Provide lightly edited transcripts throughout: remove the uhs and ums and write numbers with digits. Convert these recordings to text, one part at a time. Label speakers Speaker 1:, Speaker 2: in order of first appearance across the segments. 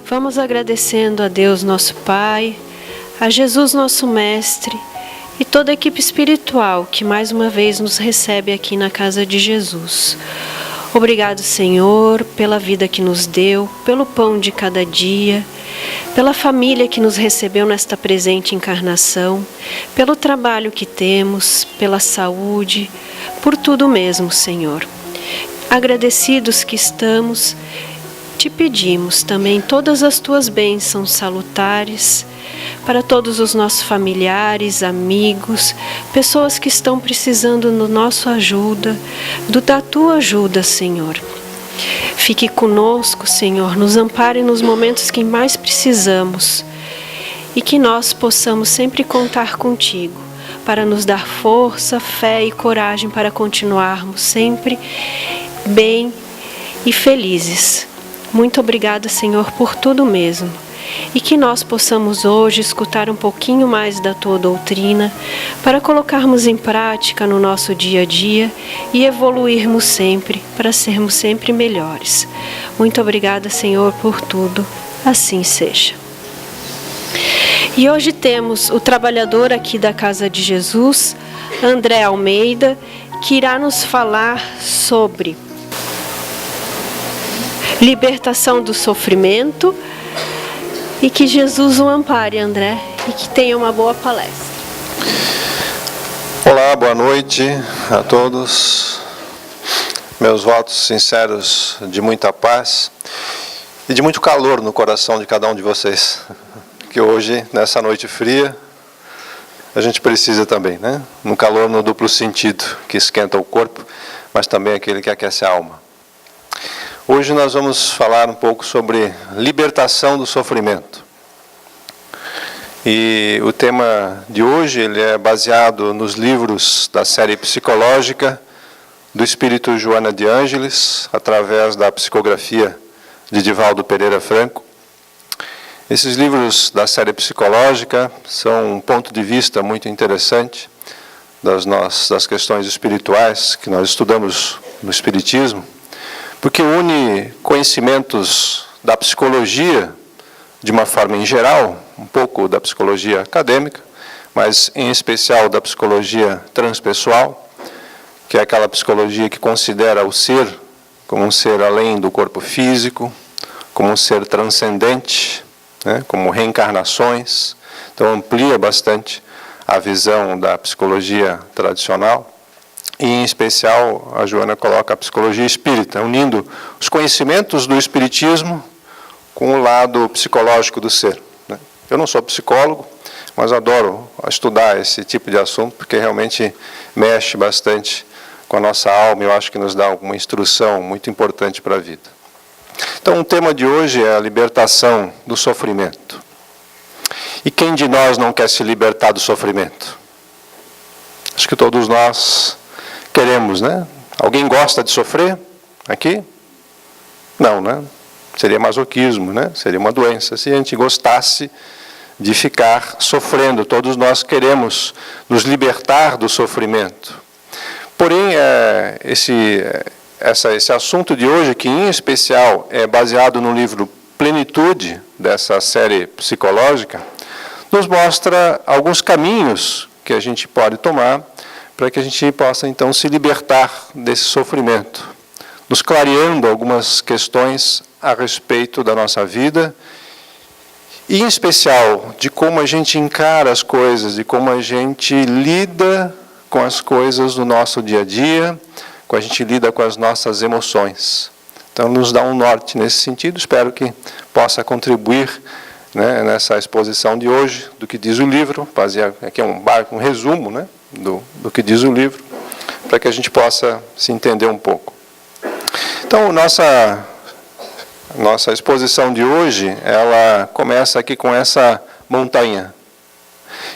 Speaker 1: Vamos agradecendo a Deus, nosso Pai, a Jesus, nosso Mestre, e toda a equipe espiritual que mais uma vez nos recebe aqui na casa de Jesus. Obrigado, Senhor, pela vida que nos deu, pelo pão de cada dia, pela família que nos recebeu nesta presente encarnação, pelo trabalho que temos, pela saúde, por tudo mesmo, Senhor. Agradecidos que estamos, te pedimos também todas as tuas bênçãos salutares para todos os nossos familiares, amigos, pessoas que estão precisando da nossa ajuda, da tua ajuda, Senhor. Fique conosco, Senhor, nos ampare nos momentos que mais precisamos e que nós possamos sempre contar contigo para nos dar força, fé e coragem para continuarmos sempre bem e felizes. Muito obrigada, Senhor, por tudo mesmo. E que nós possamos hoje escutar um pouquinho mais da tua doutrina para colocarmos em prática no nosso dia a dia e evoluirmos sempre para sermos sempre melhores. Muito obrigada, Senhor, por tudo. Assim seja. E hoje temos o trabalhador aqui da Casa de Jesus, André Almeida, que irá nos falar sobre libertação do sofrimento. E que Jesus o ampare, André, e que tenha uma boa palestra.
Speaker 2: Olá, boa noite a todos. Meus votos sinceros de muita paz e de muito calor no coração de cada um de vocês. Que hoje, nessa noite fria, a gente precisa também, né? Um calor no duplo sentido, que esquenta o corpo, mas também aquele que aquece a alma. Hoje nós vamos falar um pouco sobre libertação do sofrimento. E o tema de hoje ele é baseado nos livros da série psicológica do Espírito Joana de Ângeles, através da psicografia de Divaldo Pereira Franco. Esses livros da série psicológica são um ponto de vista muito interessante das questões espirituais que nós estudamos no Espiritismo, porque une conhecimentos da psicologia, de uma forma em geral, um pouco da psicologia acadêmica, mas em especial da psicologia transpessoal, que é aquela psicologia que considera o ser como um ser além do corpo físico, como um ser transcendente, né, como reencarnações. Então amplia bastante a visão da psicologia tradicional. E, em especial, a Joana coloca a psicologia espírita, unindo os conhecimentos do espiritismo com o lado psicológico do ser. Eu não sou psicólogo, mas adoro estudar esse tipo de assunto, porque realmente mexe bastante com a nossa alma e eu acho que nos dá alguma instrução muito importante para a vida. Então, o tema de hoje é a libertação do sofrimento. E quem de nós não quer se libertar do sofrimento? Acho que todos nós queremos, né? Alguém gosta de sofrer aqui? Não, né? Seria masoquismo, né? Seria uma doença. Se a gente gostasse de ficar sofrendo, todos nós queremos nos libertar do sofrimento. Porém, esse assunto de hoje, que em especial é baseado no livro Plenitude, dessa série psicológica, nos mostra alguns caminhos que a gente pode tomar para que a gente possa, então, se libertar desse sofrimento, nos clareando algumas questões a respeito da nossa vida, e, em especial, de como a gente encara as coisas, de como a gente lida com as coisas do nosso dia a dia, como a gente lida com as nossas emoções. Então, nos dá um norte nesse sentido, espero que possa contribuir, né, nessa exposição de hoje, do que diz o livro, fazer aqui um resumo, né, do que diz o livro, para que a gente possa se entender um pouco. Então, nossa exposição de hoje, ela começa aqui com essa montanha.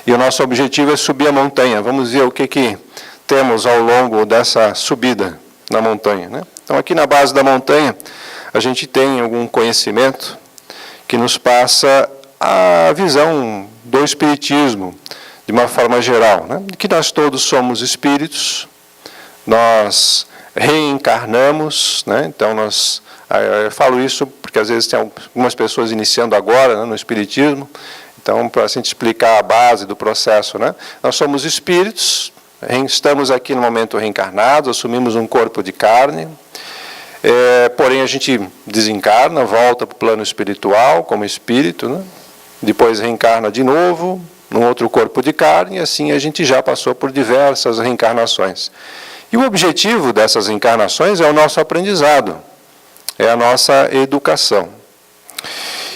Speaker 2: E o nosso objetivo é subir a montanha. Vamos ver o que temos ao longo dessa subida na montanha, né? Então, aqui na base da montanha, a gente tem algum conhecimento que nos passa a visão do Espiritismo, de uma forma geral, né? Que nós todos somos espíritos, nós reencarnamos, né? Então nós Eu falo isso porque às vezes tem algumas pessoas iniciando agora, né, no Espiritismo, então para a gente explicar a base do processo, né? Nós somos espíritos, estamos aqui no momento reencarnados, assumimos um corpo de carne, porém a gente desencarna, volta para o plano espiritual como espírito, né? Depois reencarna de novo, num outro corpo de carne, e assim a gente já passou por diversas reencarnações. E o objetivo dessas reencarnações é o nosso aprendizado, é a nossa educação.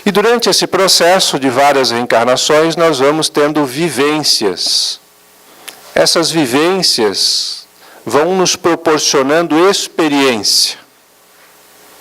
Speaker 2: E durante esse processo de várias reencarnações, nós vamos tendo vivências. Essas vivências vão nos proporcionando experiência.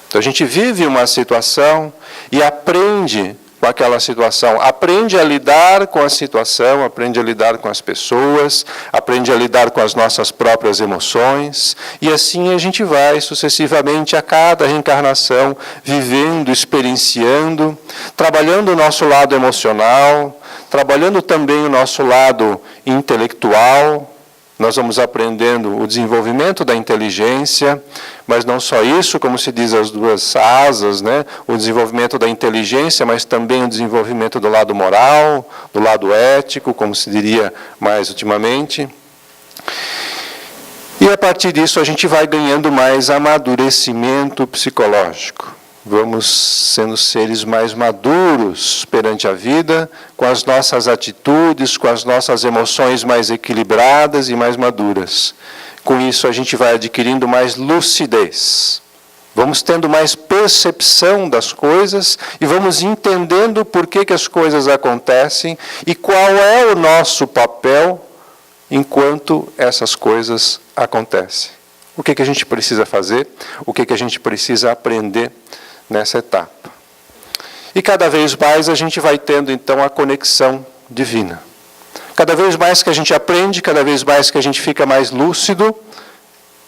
Speaker 2: Então a gente vive uma situação e aprende com aquela situação, aprende a lidar com a situação, aprende a lidar com as pessoas, aprende a lidar com as nossas próprias emoções, e assim a gente vai sucessivamente a cada reencarnação, vivendo, experienciando, trabalhando o nosso lado emocional, trabalhando também o nosso lado intelectual. Nós vamos aprendendo o desenvolvimento da inteligência, mas não só isso, como se diz as duas asas, né? O desenvolvimento da inteligência, mas também o desenvolvimento do lado moral, do lado ético, como se diria mais ultimamente. E a partir disso a gente vai ganhando mais amadurecimento psicológico. Vamos sendo seres mais maduros perante a vida, com as nossas atitudes, com as nossas emoções mais equilibradas e mais maduras. Com isso a gente vai adquirindo mais lucidez. Vamos tendo mais percepção das coisas e vamos entendendo por que as coisas acontecem e qual é o nosso papel enquanto essas coisas acontecem. O que a gente precisa fazer, o que a gente precisa aprender nessa etapa. E cada vez mais a gente vai tendo, então, a conexão divina. Cada vez mais que a gente aprende, cada vez mais que a gente fica mais lúcido,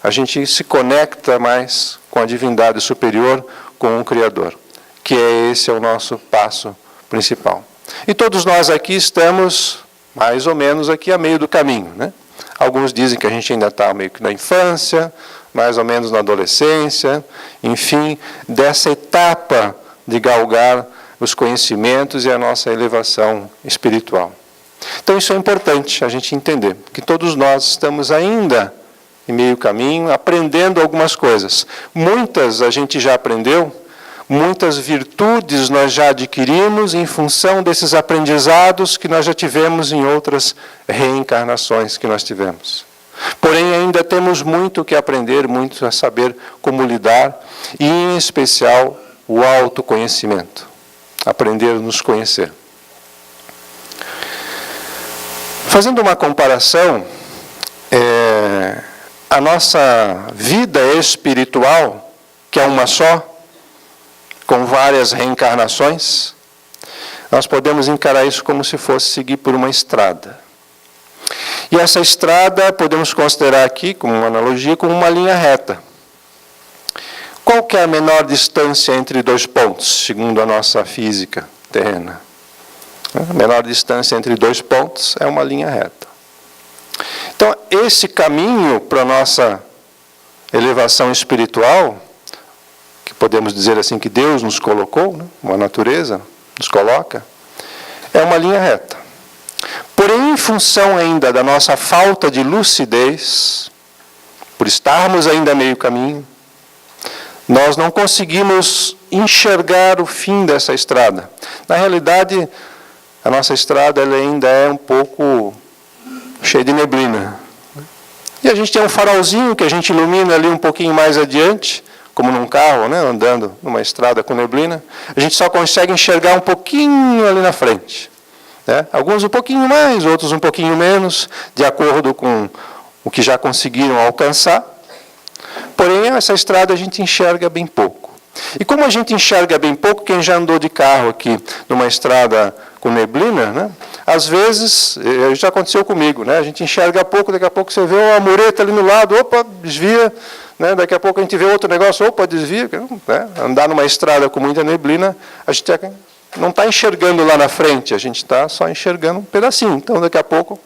Speaker 2: a gente se conecta mais com a divindade superior, com o Criador, que esse é o nosso passo principal. E todos nós aqui estamos, mais ou menos, aqui a meio do caminho, né? Alguns dizem que a gente ainda está meio que na infância, mais ou menos na adolescência, enfim, dessa etapa de galgar os conhecimentos e a nossa elevação espiritual. Então isso é importante a gente entender, que todos nós estamos ainda em meio caminho, aprendendo algumas coisas. Muitas a gente já aprendeu, muitas virtudes nós já adquirimos em função desses aprendizados que nós já tivemos em outras reencarnações que nós tivemos. Porém, ainda temos muito que aprender, muito a saber como lidar, e em especial o autoconhecimento. Aprender a nos conhecer. Fazendo uma comparação, a nossa vida espiritual, que é uma só, com várias reencarnações, nós podemos encarar isso como se fosse seguir por uma estrada. E essa estrada podemos considerar aqui, como uma analogia, como uma linha reta. Qual que é a menor distância entre dois pontos, segundo a nossa física terrena? A menor distância entre dois pontos é uma linha reta. Então, esse caminho para a nossa elevação espiritual, que podemos dizer assim que Deus nos colocou, né? Uma natureza nos coloca, é uma linha reta. Porém, em função ainda da nossa falta de lucidez, por estarmos ainda a meio caminho, nós não conseguimos enxergar o fim dessa estrada. Na realidade, a nossa estrada ela ainda é um pouco cheia de neblina. E a gente tem um farolzinho que a gente ilumina ali um pouquinho mais adiante, como num carro, né, andando numa estrada com neblina. A gente só consegue enxergar um pouquinho ali na frente. Né? Alguns um pouquinho mais, outros um pouquinho menos, de acordo com o que já conseguiram alcançar. Porém, essa estrada a gente enxerga bem pouco. E como a gente enxerga bem pouco, quem já andou de carro aqui numa estrada com neblina, né? Às vezes, já aconteceu comigo, né? A gente enxerga pouco, daqui a pouco você vê uma mureta ali no lado, opa, desvia, né? Daqui a pouco a gente vê outro negócio, opa, desvia. Né? Andar numa estrada com muita neblina, a gente não está enxergando lá na frente, a gente está só enxergando um pedacinho. Então, daqui a pouco...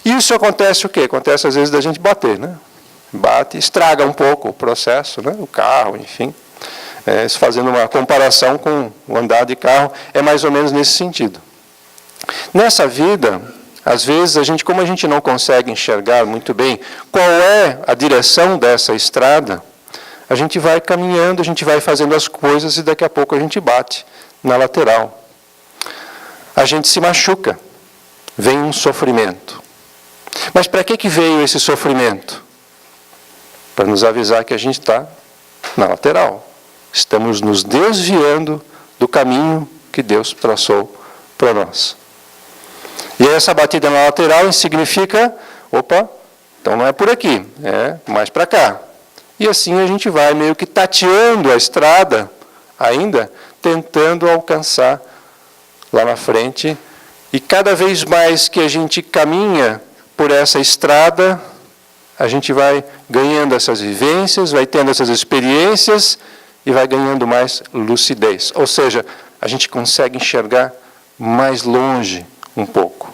Speaker 2: Isso acontece o quê? Acontece às vezes da gente bater, né? Bate, estraga um pouco o processo, né? O carro, enfim. Fazendo uma comparação com o andar de carro, é mais ou menos nesse sentido. Nessa vida, às vezes, como a gente não consegue enxergar muito bem qual é a direção dessa estrada, a gente vai caminhando, a gente vai fazendo as coisas e daqui a pouco a gente bate na lateral. A gente se machuca, vem um sofrimento. Mas para que veio esse sofrimento? Para nos avisar que a gente está na lateral. Estamos nos desviando do caminho que Deus traçou para nós. E essa batida na lateral significa, então não é por aqui, é mais para cá. E assim a gente vai meio que tateando a estrada, ainda tentando alcançar lá na frente. E cada vez mais que a gente caminha por essa estrada, a gente vai ganhando essas vivências, vai tendo essas experiências e vai ganhando mais lucidez. Ou seja, a gente consegue enxergar mais longe um pouco.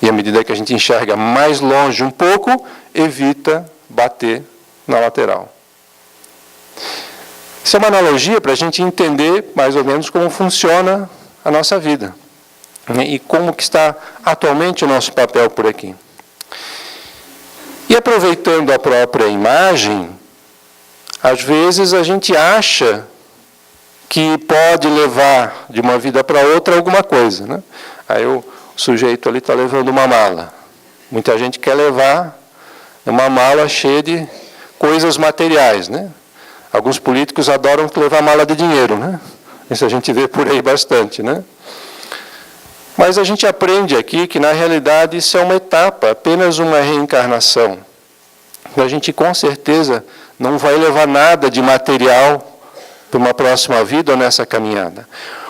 Speaker 2: E à medida que a gente enxerga mais longe um pouco, evita bater na lateral. Isso é uma analogia para a gente entender mais ou menos como funciona a nossa vida. E como que está atualmente o nosso papel por aqui. E aproveitando a própria imagem, às vezes a gente acha que pode levar de uma vida para outra alguma coisa, né? Aí o sujeito ali está levando uma mala. Muita gente quer levar uma mala cheia de coisas materiais, né? Alguns políticos adoram levar mala de dinheiro, né? Isso a gente vê por aí bastante, né? Mas a gente aprende aqui que, na realidade, isso é uma etapa, apenas uma reencarnação. A gente, com certeza, não vai levar nada de material para uma próxima vida ou nessa caminhada.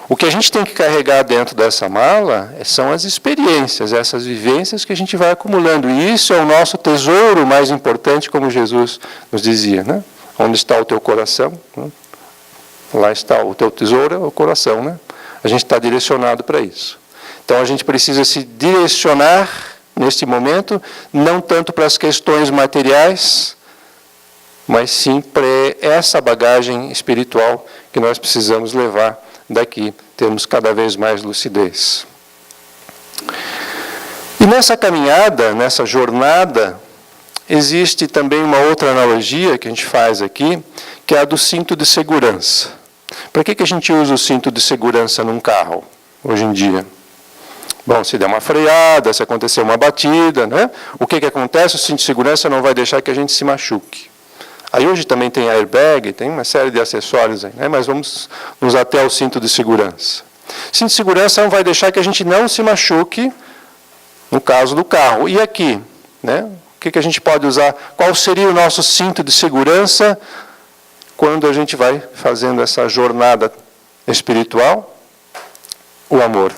Speaker 2: O que a gente tem que carregar dentro dessa mala são as experiências, essas vivências que a gente vai acumulando. E isso é o nosso tesouro mais importante, como Jesus nos dizia, né? Onde está o teu coração? Lá está o teu tesouro, é o coração, né? A gente está direcionado para isso. Então, a gente precisa se direcionar, neste momento, não tanto para as questões materiais, mas sim para essa bagagem espiritual que nós precisamos levar daqui, termos cada vez mais lucidez. E nessa caminhada, nessa jornada, existe também uma outra analogia que a gente faz aqui, que é a do cinto de segurança. Para que a gente usa o cinto de segurança num carro, hoje em dia? Bom, se der uma freada, se acontecer uma batida, né? O que acontece? O cinto de segurança não vai deixar que a gente se machuque. Aí hoje também tem airbag, tem uma série de acessórios aí, né? Mas vamos nos até ao cinto de segurança. O cinto de segurança não vai deixar que a gente não se machuque no caso do carro. E aqui, né? O que a gente pode usar? Qual seria o nosso cinto de segurança quando a gente vai fazendo essa jornada espiritual? O amor.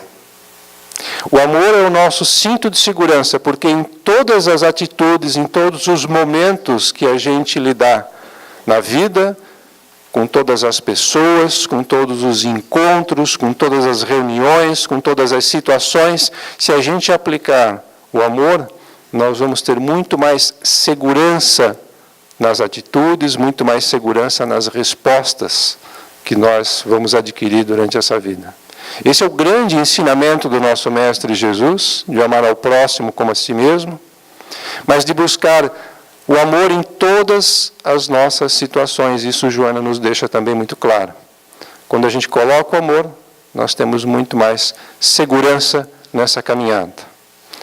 Speaker 2: O amor é o nosso cinto de segurança, porque em todas as atitudes, em todos os momentos que a gente lidar na vida, com todas as pessoas, com todos os encontros, com todas as reuniões, com todas as situações, se a gente aplicar o amor, nós vamos ter muito mais segurança nas atitudes, muito mais segurança nas respostas que nós vamos adquirir durante essa vida. Esse é o grande ensinamento do nosso Mestre Jesus, de amar ao próximo como a si mesmo, mas de buscar o amor em todas as nossas situações. Isso Joana nos deixa também muito claro. Quando a gente coloca o amor, nós temos muito mais segurança nessa caminhada.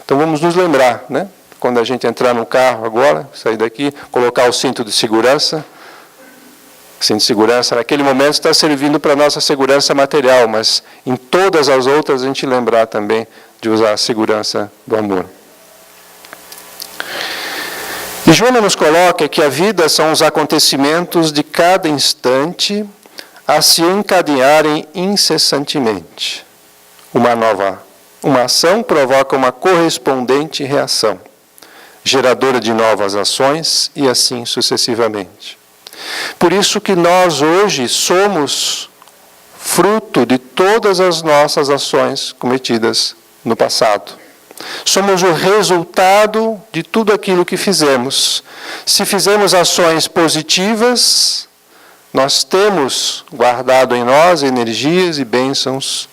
Speaker 2: Então vamos nos lembrar, né? Quando a gente entrar no carro agora, sair daqui, colocar o cinto de segurança. O cinto de segurança, naquele momento, está servindo para a nossa segurança material, mas em todas as outras a gente lembrar também de usar a segurança do amor. E Joana nos coloca que a vida são os acontecimentos de cada instante a se encadearem incessantemente. Uma ação provoca uma correspondente reação, geradora de novas ações e assim sucessivamente. Por isso que nós hoje somos fruto de todas as nossas ações cometidas no passado. Somos o resultado de tudo aquilo que fizemos. Se fizemos ações positivas, nós temos guardado em nós energias e bênçãos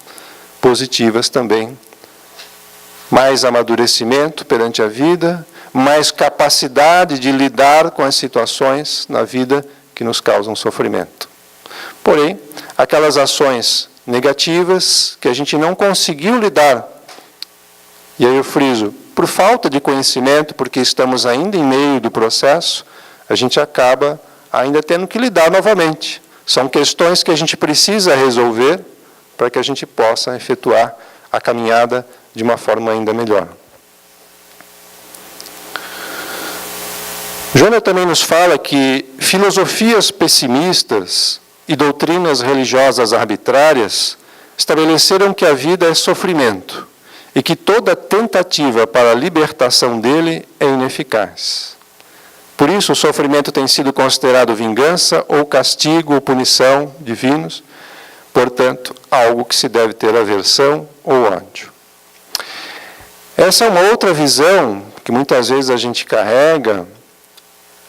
Speaker 2: positivas também. Mais amadurecimento perante a vida, mais capacidade de lidar com as situações na vida que nos causam sofrimento. Porém, aquelas ações negativas que a gente não conseguiu lidar, e aí eu friso, por falta de conhecimento, porque estamos ainda em meio do processo, a gente acaba ainda tendo que lidar novamente. São questões que a gente precisa resolver para que a gente possa efetuar a caminhada de uma forma ainda melhor. Joana também nos fala que filosofias pessimistas e doutrinas religiosas arbitrárias estabeleceram que a vida é sofrimento e que toda tentativa para a libertação dele é ineficaz. Por isso, o sofrimento tem sido considerado vingança ou castigo ou punição divinos, portanto, algo que se deve ter aversão ou ódio. Essa é uma outra visão que muitas vezes a gente carrega,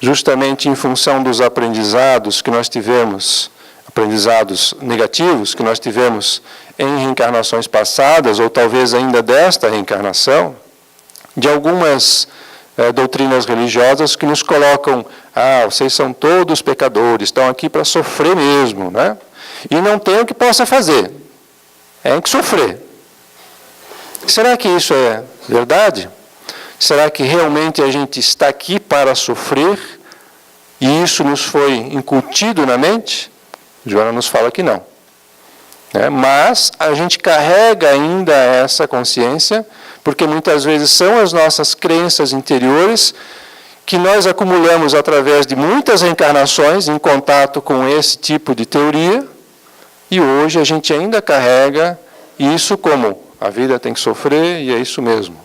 Speaker 2: justamente em função dos aprendizados que nós tivemos, aprendizados negativos que nós tivemos em reencarnações passadas, ou talvez ainda desta reencarnação, de algumas doutrinas religiosas que nos colocam, vocês são todos pecadores, estão aqui para sofrer mesmo, né? E não tem o que possa fazer, é que sofrer. Será que isso é verdade? Será que realmente a gente está aqui para sofrer e isso nos foi incutido na mente? Joana nos fala que não. Mas a gente carrega ainda essa consciência, porque muitas vezes são as nossas crenças interiores que nós acumulamos através de muitas reencarnações em contato com esse tipo de teoria, e hoje a gente ainda carrega isso como a vida tem que sofrer e é isso mesmo.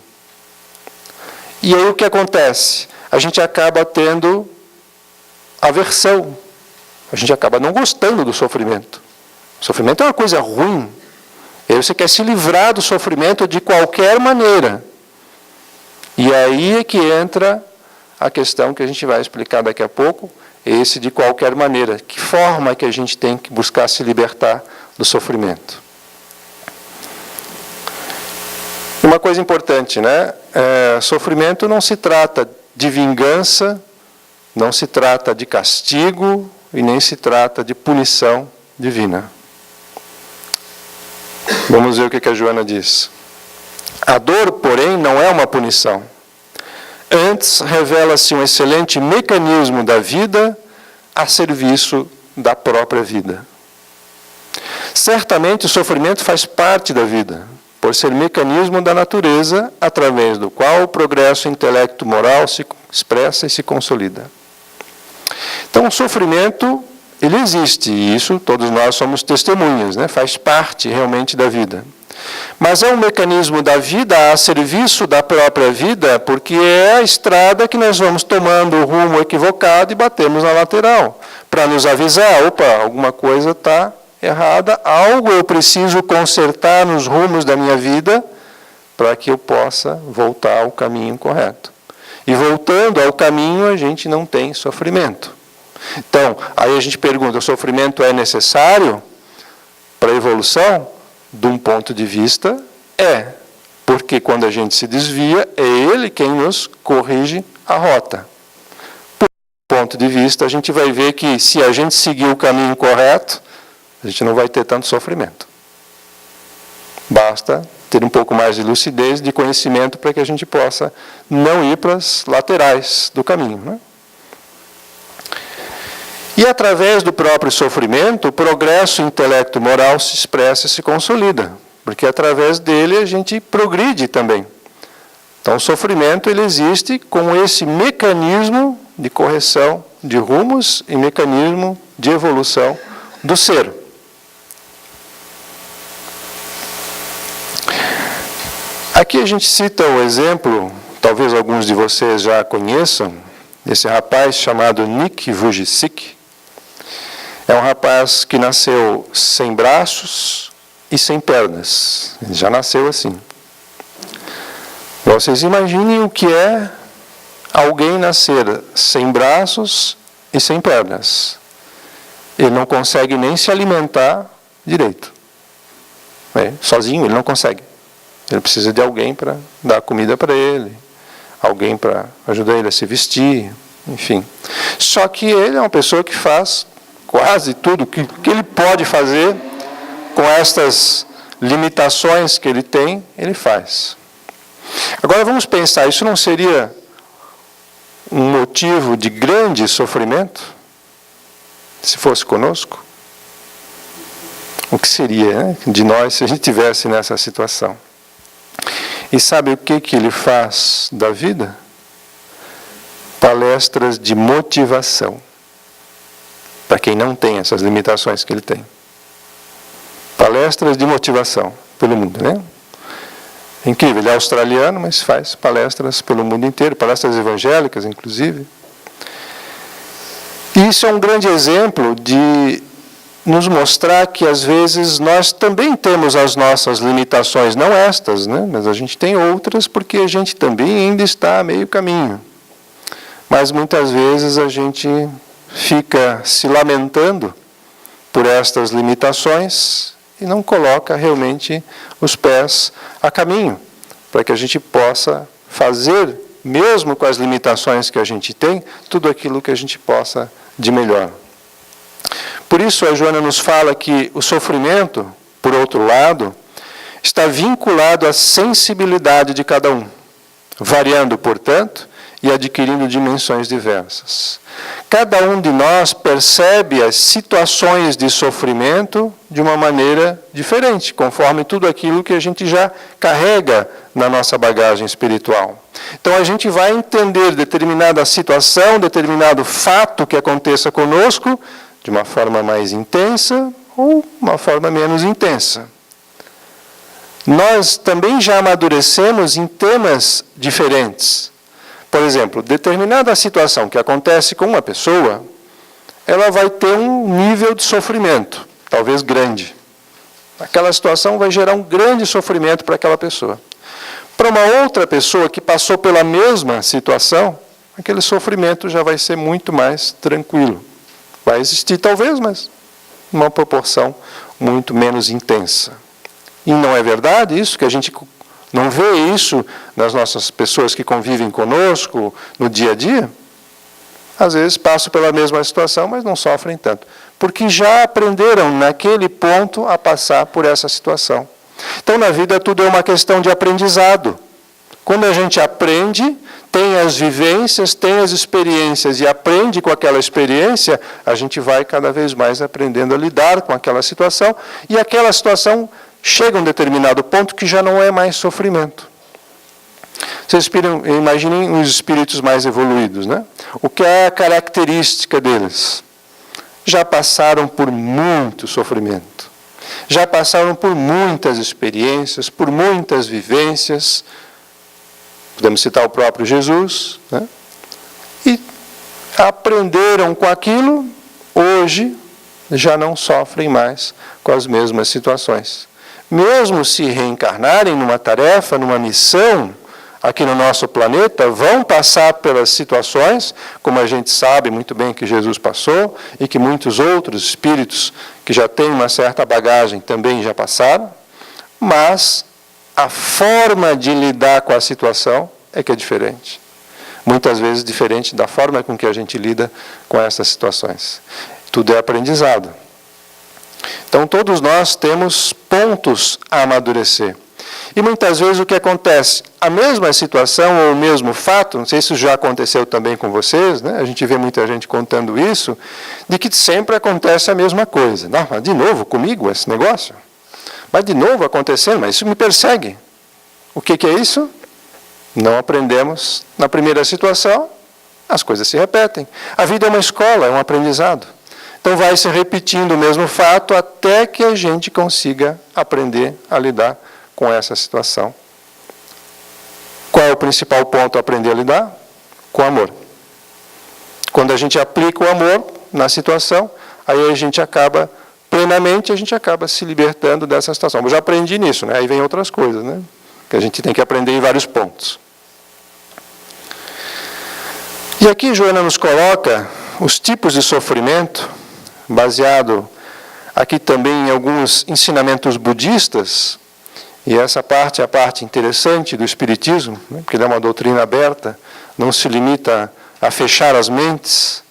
Speaker 2: E aí o que acontece? A gente acaba tendo aversão, a gente acaba não gostando do sofrimento. O sofrimento é uma coisa ruim. E aí você quer se livrar do sofrimento de qualquer maneira. E aí é que entra a questão que a gente vai explicar daqui a pouco, esse de qualquer maneira. Que forma que a gente tem que buscar se libertar do sofrimento? Uma coisa importante, né? Sofrimento não se trata de vingança, não se trata de castigo e nem se trata de punição divina. Vamos ver o que a Joana diz. A dor, porém, não é uma punição. Antes, revela-se um excelente mecanismo da vida a serviço da própria vida. Certamente, o sofrimento faz parte da vida, por ser mecanismo da natureza, através do qual o progresso intelecto-moral se expressa e se consolida. Então, o sofrimento, ele existe, e isso todos nós somos testemunhas, né? Faz parte realmente da vida. Mas é um mecanismo da vida a serviço da própria vida, porque é a estrada que nós vamos tomando o rumo equivocado e batemos na lateral, para nos avisar, alguma coisa está errada, algo eu preciso consertar nos rumos da minha vida, para que eu possa voltar ao caminho correto. E voltando ao caminho, a gente não tem sofrimento. Então, aí a gente pergunta, o sofrimento é necessário para a evolução? De um ponto de vista, porque quando a gente se desvia, é ele quem nos corrige a rota. Por ponto de vista, a gente vai ver que se a gente seguir o caminho correto, a gente não vai ter tanto sofrimento. Basta ter um pouco mais de lucidez, de conhecimento, para que a gente possa não ir para as laterais do caminho, né? E através do próprio sofrimento, o progresso intelecto-moral se expressa e se consolida, porque através dele a gente progride também. Então o sofrimento ele existe com esse mecanismo de correção de rumos e mecanismo de evolução do ser. Aqui a gente cita o exemplo, talvez alguns de vocês já conheçam, desse rapaz chamado Nick Vujicic. É um rapaz que nasceu sem braços e sem pernas. Ele já nasceu assim. Vocês imaginem o que é alguém nascer sem braços e sem pernas. ele não consegue nem se alimentar direito. Sozinho ele não consegue. Ele precisa de alguém para dar comida para ele, alguém para ajudar ele a se vestir, enfim. Só que ele é uma pessoa que faz quase tudo que ele pode fazer com estas limitações que ele tem, ele faz. Agora vamos pensar, isso não seria um motivo de grande sofrimento? Se fosse conosco? O que seria, né, de nós se a gente estivesse nessa situação? E sabe o que ele faz da vida? Palestras de motivação. Para quem não tem essas limitações que ele tem. Palestras de motivação pelo mundo, né? É incrível, ele é australiano, mas faz palestras pelo mundo inteiro, palestras evangélicas, inclusive. E isso é um grande exemplo de nos mostrar que, às vezes, nós também temos as nossas limitações, não estas, né? Mas a gente tem outras, porque a gente também ainda está a meio caminho. Mas, muitas vezes, a gente fica se lamentando por estas limitações e não coloca realmente os pés a caminho, para que a gente possa fazer, mesmo com as limitações que a gente tem, tudo aquilo que a gente possa de melhor. Por isso a Joana nos fala que o sofrimento, por outro lado, está vinculado à sensibilidade de cada um, variando, portanto, e adquirindo dimensões diversas. Cada um de nós percebe as situações de sofrimento de uma maneira diferente, conforme tudo aquilo que a gente já carrega na nossa bagagem espiritual. Então a gente vai entender determinada situação, determinado fato que aconteça conosco, de uma forma mais intensa ou uma forma menos intensa. Nós também já amadurecemos em temas diferentes. Por exemplo, determinada situação que acontece com uma pessoa, ela vai ter um nível de sofrimento, talvez grande. Aquela situação vai gerar um grande sofrimento para aquela pessoa. Para uma outra pessoa que passou pela mesma situação, aquele sofrimento já vai ser muito mais tranquilo. Vai existir talvez, mas numa proporção muito menos intensa. E não é verdade isso, que a gente não vê isso nas nossas pessoas que convivem conosco no dia a dia? Às vezes passam pela mesma situação, mas não sofrem tanto. Porque já aprenderam naquele ponto a passar por essa situação. Então na vida tudo é uma questão de aprendizado. Quando a gente aprende, tem as vivências, tem as experiências e aprende com aquela experiência, a gente vai cada vez mais aprendendo a lidar com aquela situação e aquela situação chega a um determinado ponto que já não é mais sofrimento. Vocês imaginem os espíritos mais evoluídos, né? O que é a característica deles? Já passaram por muito sofrimento, já passaram por muitas experiências, por muitas vivências. Podemos citar o próprio Jesus, né? E aprenderam com aquilo, hoje já não sofrem mais com as mesmas situações. Mesmo se reencarnarem numa tarefa, numa missão, aqui no nosso planeta, vão passar pelas situações, como a gente sabe muito bem que Jesus passou, e que muitos outros espíritos que já têm uma certa bagagem também já passaram, mas a forma de lidar com a situação é que é diferente. Muitas vezes diferente da forma com que a gente lida com essas situações. Tudo é aprendizado. Então todos nós temos pontos a amadurecer. E muitas vezes o que acontece? A mesma situação ou o mesmo fato, não sei se isso já aconteceu também com vocês, né? A gente vê muita gente contando isso, de que sempre acontece a mesma coisa. Não, mas de novo comigo esse negócio? Mas de novo acontecendo, mas isso me persegue. O que é isso? Não aprendemos na primeira situação, as coisas se repetem. A vida é uma escola, é um aprendizado. Então vai se repetindo o mesmo fato até que a gente consiga aprender a lidar com essa situação. Qual é o principal ponto a aprender a lidar? Com amor. Quando a gente aplica o amor na situação, aí a gente acaba plenamente, a gente acaba se libertando dessa situação. Eu já aprendi nisso, né? Aí vem outras coisas, né? Que a gente tem que aprender em vários pontos. E aqui Joana nos coloca os tipos de sofrimento baseado aqui também em alguns ensinamentos budistas, e essa parte é a parte interessante do Espiritismo, né, porque ele é uma doutrina aberta, não se limita a fechar as mentes,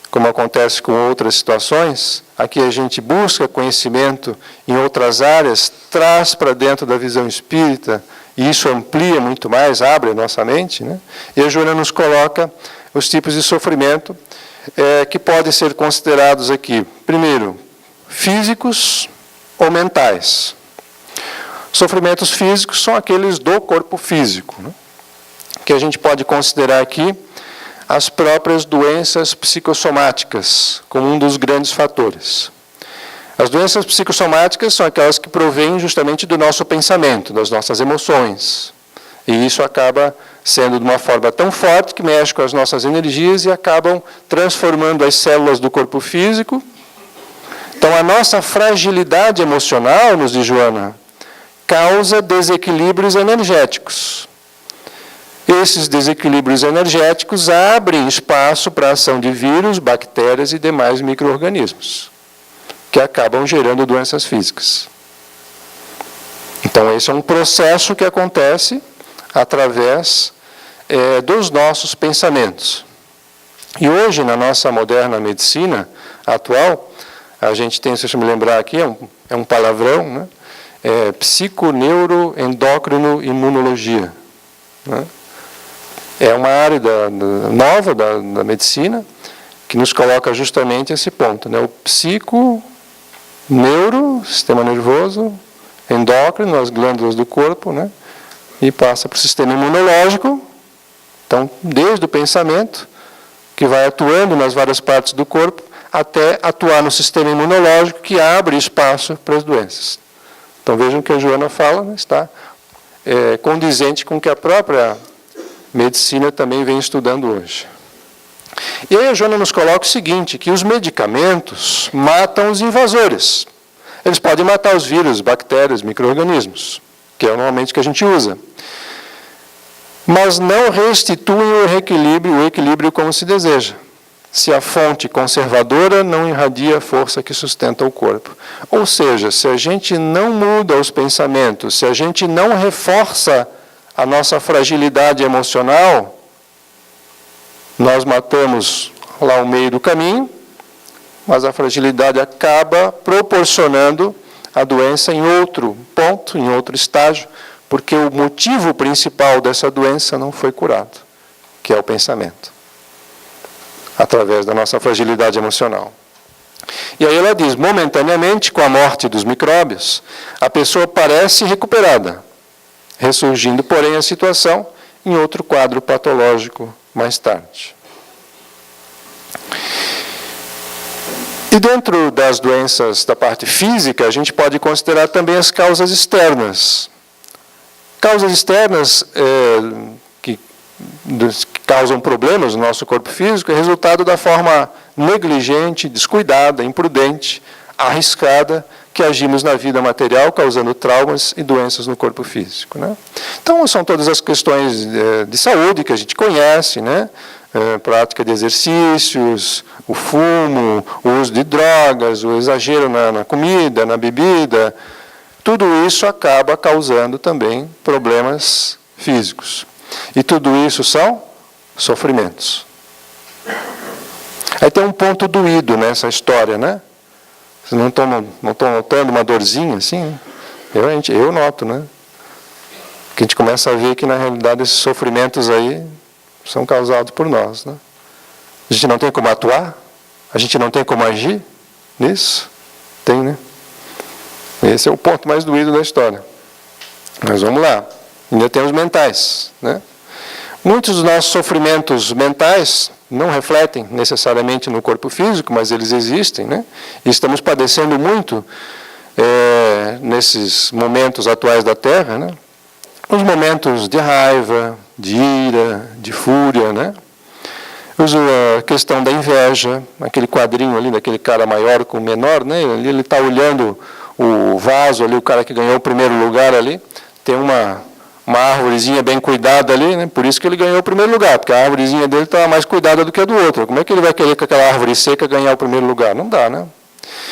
Speaker 2: como acontece com outras situações. Aqui a gente busca conhecimento em outras áreas, traz para dentro da visão espírita, e isso amplia muito mais, abre a nossa mente, né? E a Joana nos coloca os tipos de sofrimento que podem ser considerados aqui. Primeiro, físicos ou mentais. Sofrimentos físicos são aqueles do corpo físico, né? Que a gente pode considerar aqui as próprias doenças psicossomáticas como um dos grandes fatores. As doenças psicossomáticas são aquelas que provêm justamente do nosso pensamento, das nossas emoções. E isso acaba sendo de uma forma tão forte que mexe com as nossas energias e acabam transformando as células do corpo físico. Então, a nossa fragilidade emocional, nos diz Joana, causa desequilíbrios energéticos. Esses desequilíbrios energéticos abrem espaço para a ação de vírus, bactérias e demais micro-organismos, que acabam gerando doenças físicas. Então, esse é um processo que acontece através dos nossos pensamentos. E hoje, na nossa moderna medicina atual, a gente tem, se eu me lembrar aqui, é um palavrão, né? Psiconeuroendócrino-imunologia, né? É uma área nova da medicina que nos coloca justamente esse ponto, né? O psico, neuro, sistema nervoso, endócrino, as glândulas do corpo, né? E passa para o sistema imunológico. Então, desde o pensamento, que vai atuando nas várias partes do corpo, até atuar no sistema imunológico, que abre espaço para as doenças. Então, vejam que a Joana fala, né? Está condizente com o que a própria medicina também vem estudando hoje. E aí a Joana nos coloca o seguinte, que os medicamentos matam os invasores. Eles podem matar os vírus, bactérias, micro-organismos, que é normalmente o que a gente usa. Mas não restituem o equilíbrio como se deseja, se a fonte conservadora não irradia a força que sustenta o corpo. Ou seja, se a gente não muda os pensamentos, se a gente não reforça a nossa fragilidade emocional, nós matamos lá o meio do caminho, mas a fragilidade acaba proporcionando a doença em outro ponto, em outro estágio, porque o motivo principal dessa doença não foi curado, que é o pensamento, através da nossa fragilidade emocional. E aí ela diz, momentaneamente, com a morte dos micróbios, a pessoa parece recuperada, ressurgindo, porém, a situação em outro quadro patológico mais tarde. E dentro das doenças da parte física, a gente pode considerar também as causas externas. Causas externas que causam problemas no nosso corpo físico é resultado da forma negligente, descuidada, imprudente, arriscada, que agimos na vida material, causando traumas e doenças no corpo físico, né? Então, são todas as questões de saúde que a gente conhece, né? Prática de exercícios, o fumo, o uso de drogas, o exagero na comida, na bebida, tudo isso acaba causando também problemas físicos. E tudo isso são sofrimentos. Aí tem um ponto doído nessa história, né? Vocês não estão notando uma dorzinha assim? Né? Eu noto, né? Que a gente começa a ver que, na realidade, esses sofrimentos aí são causados por nós, né? A gente não tem como atuar? A gente não tem como agir nisso? Tem, né? Esse é o ponto mais doído da história. Mas vamos lá. Ainda tem os mentais, né? Muitos dos nossos sofrimentos mentais não refletem necessariamente no corpo físico, mas eles existem, né? E estamos padecendo muito nesses momentos atuais da Terra, né? Os momentos de raiva, de ira, de fúria, né? A questão da inveja, aquele quadrinho ali daquele cara maior com o menor, né? Ele está olhando o vaso ali, o cara que ganhou o primeiro lugar ali, tem uma árvorezinha bem cuidada ali, né? Por isso que ele ganhou o primeiro lugar, porque a árvorezinha dele estava mais cuidada do que a do outro. Como é que ele vai querer com aquela árvore seca ganhar o primeiro lugar? Não dá, né?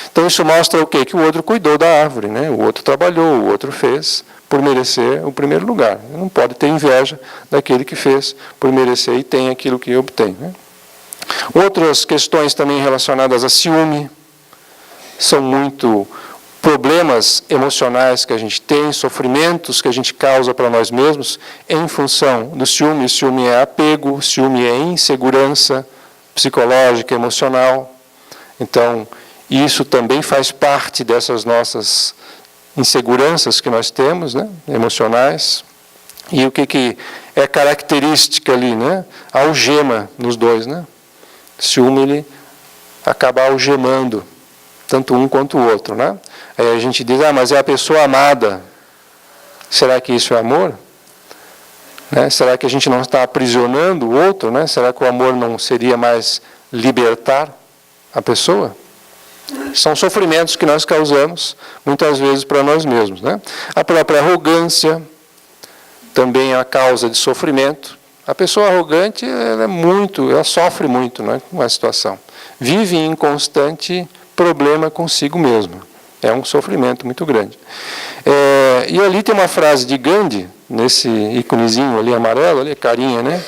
Speaker 2: Então isso mostra o quê? Que o outro cuidou da árvore, né? O outro trabalhou, o outro fez por merecer o primeiro lugar. Não pode ter inveja daquele que fez por merecer e tem aquilo que obtém, né? Outras questões também relacionadas a ciúme, são muito problemas emocionais que a gente tem, sofrimentos que a gente causa para nós mesmos em função do ciúme. O ciúme é apego, o ciúme é insegurança psicológica, emocional. Então, isso também faz parte dessas nossas inseguranças que nós temos, né, emocionais. E o que é característica ali, né? A algema nos dois, né? O ciúme, ele acaba algemando tanto um quanto o outro, né? Aí a gente diz, mas é a pessoa amada. Será que isso é amor? Né? Será que a gente não está aprisionando o outro? Né? Será que o amor não seria mais libertar a pessoa? São sofrimentos que nós causamos, muitas vezes, para nós mesmos, né? A própria arrogância também é a causa de sofrimento. A pessoa arrogante, ela sofre muito, né, com a situação. Vive em constante problema consigo mesma. É um sofrimento muito grande. E ali tem uma frase de Gandhi, nesse íconezinho ali amarelo, ali, carinha, né?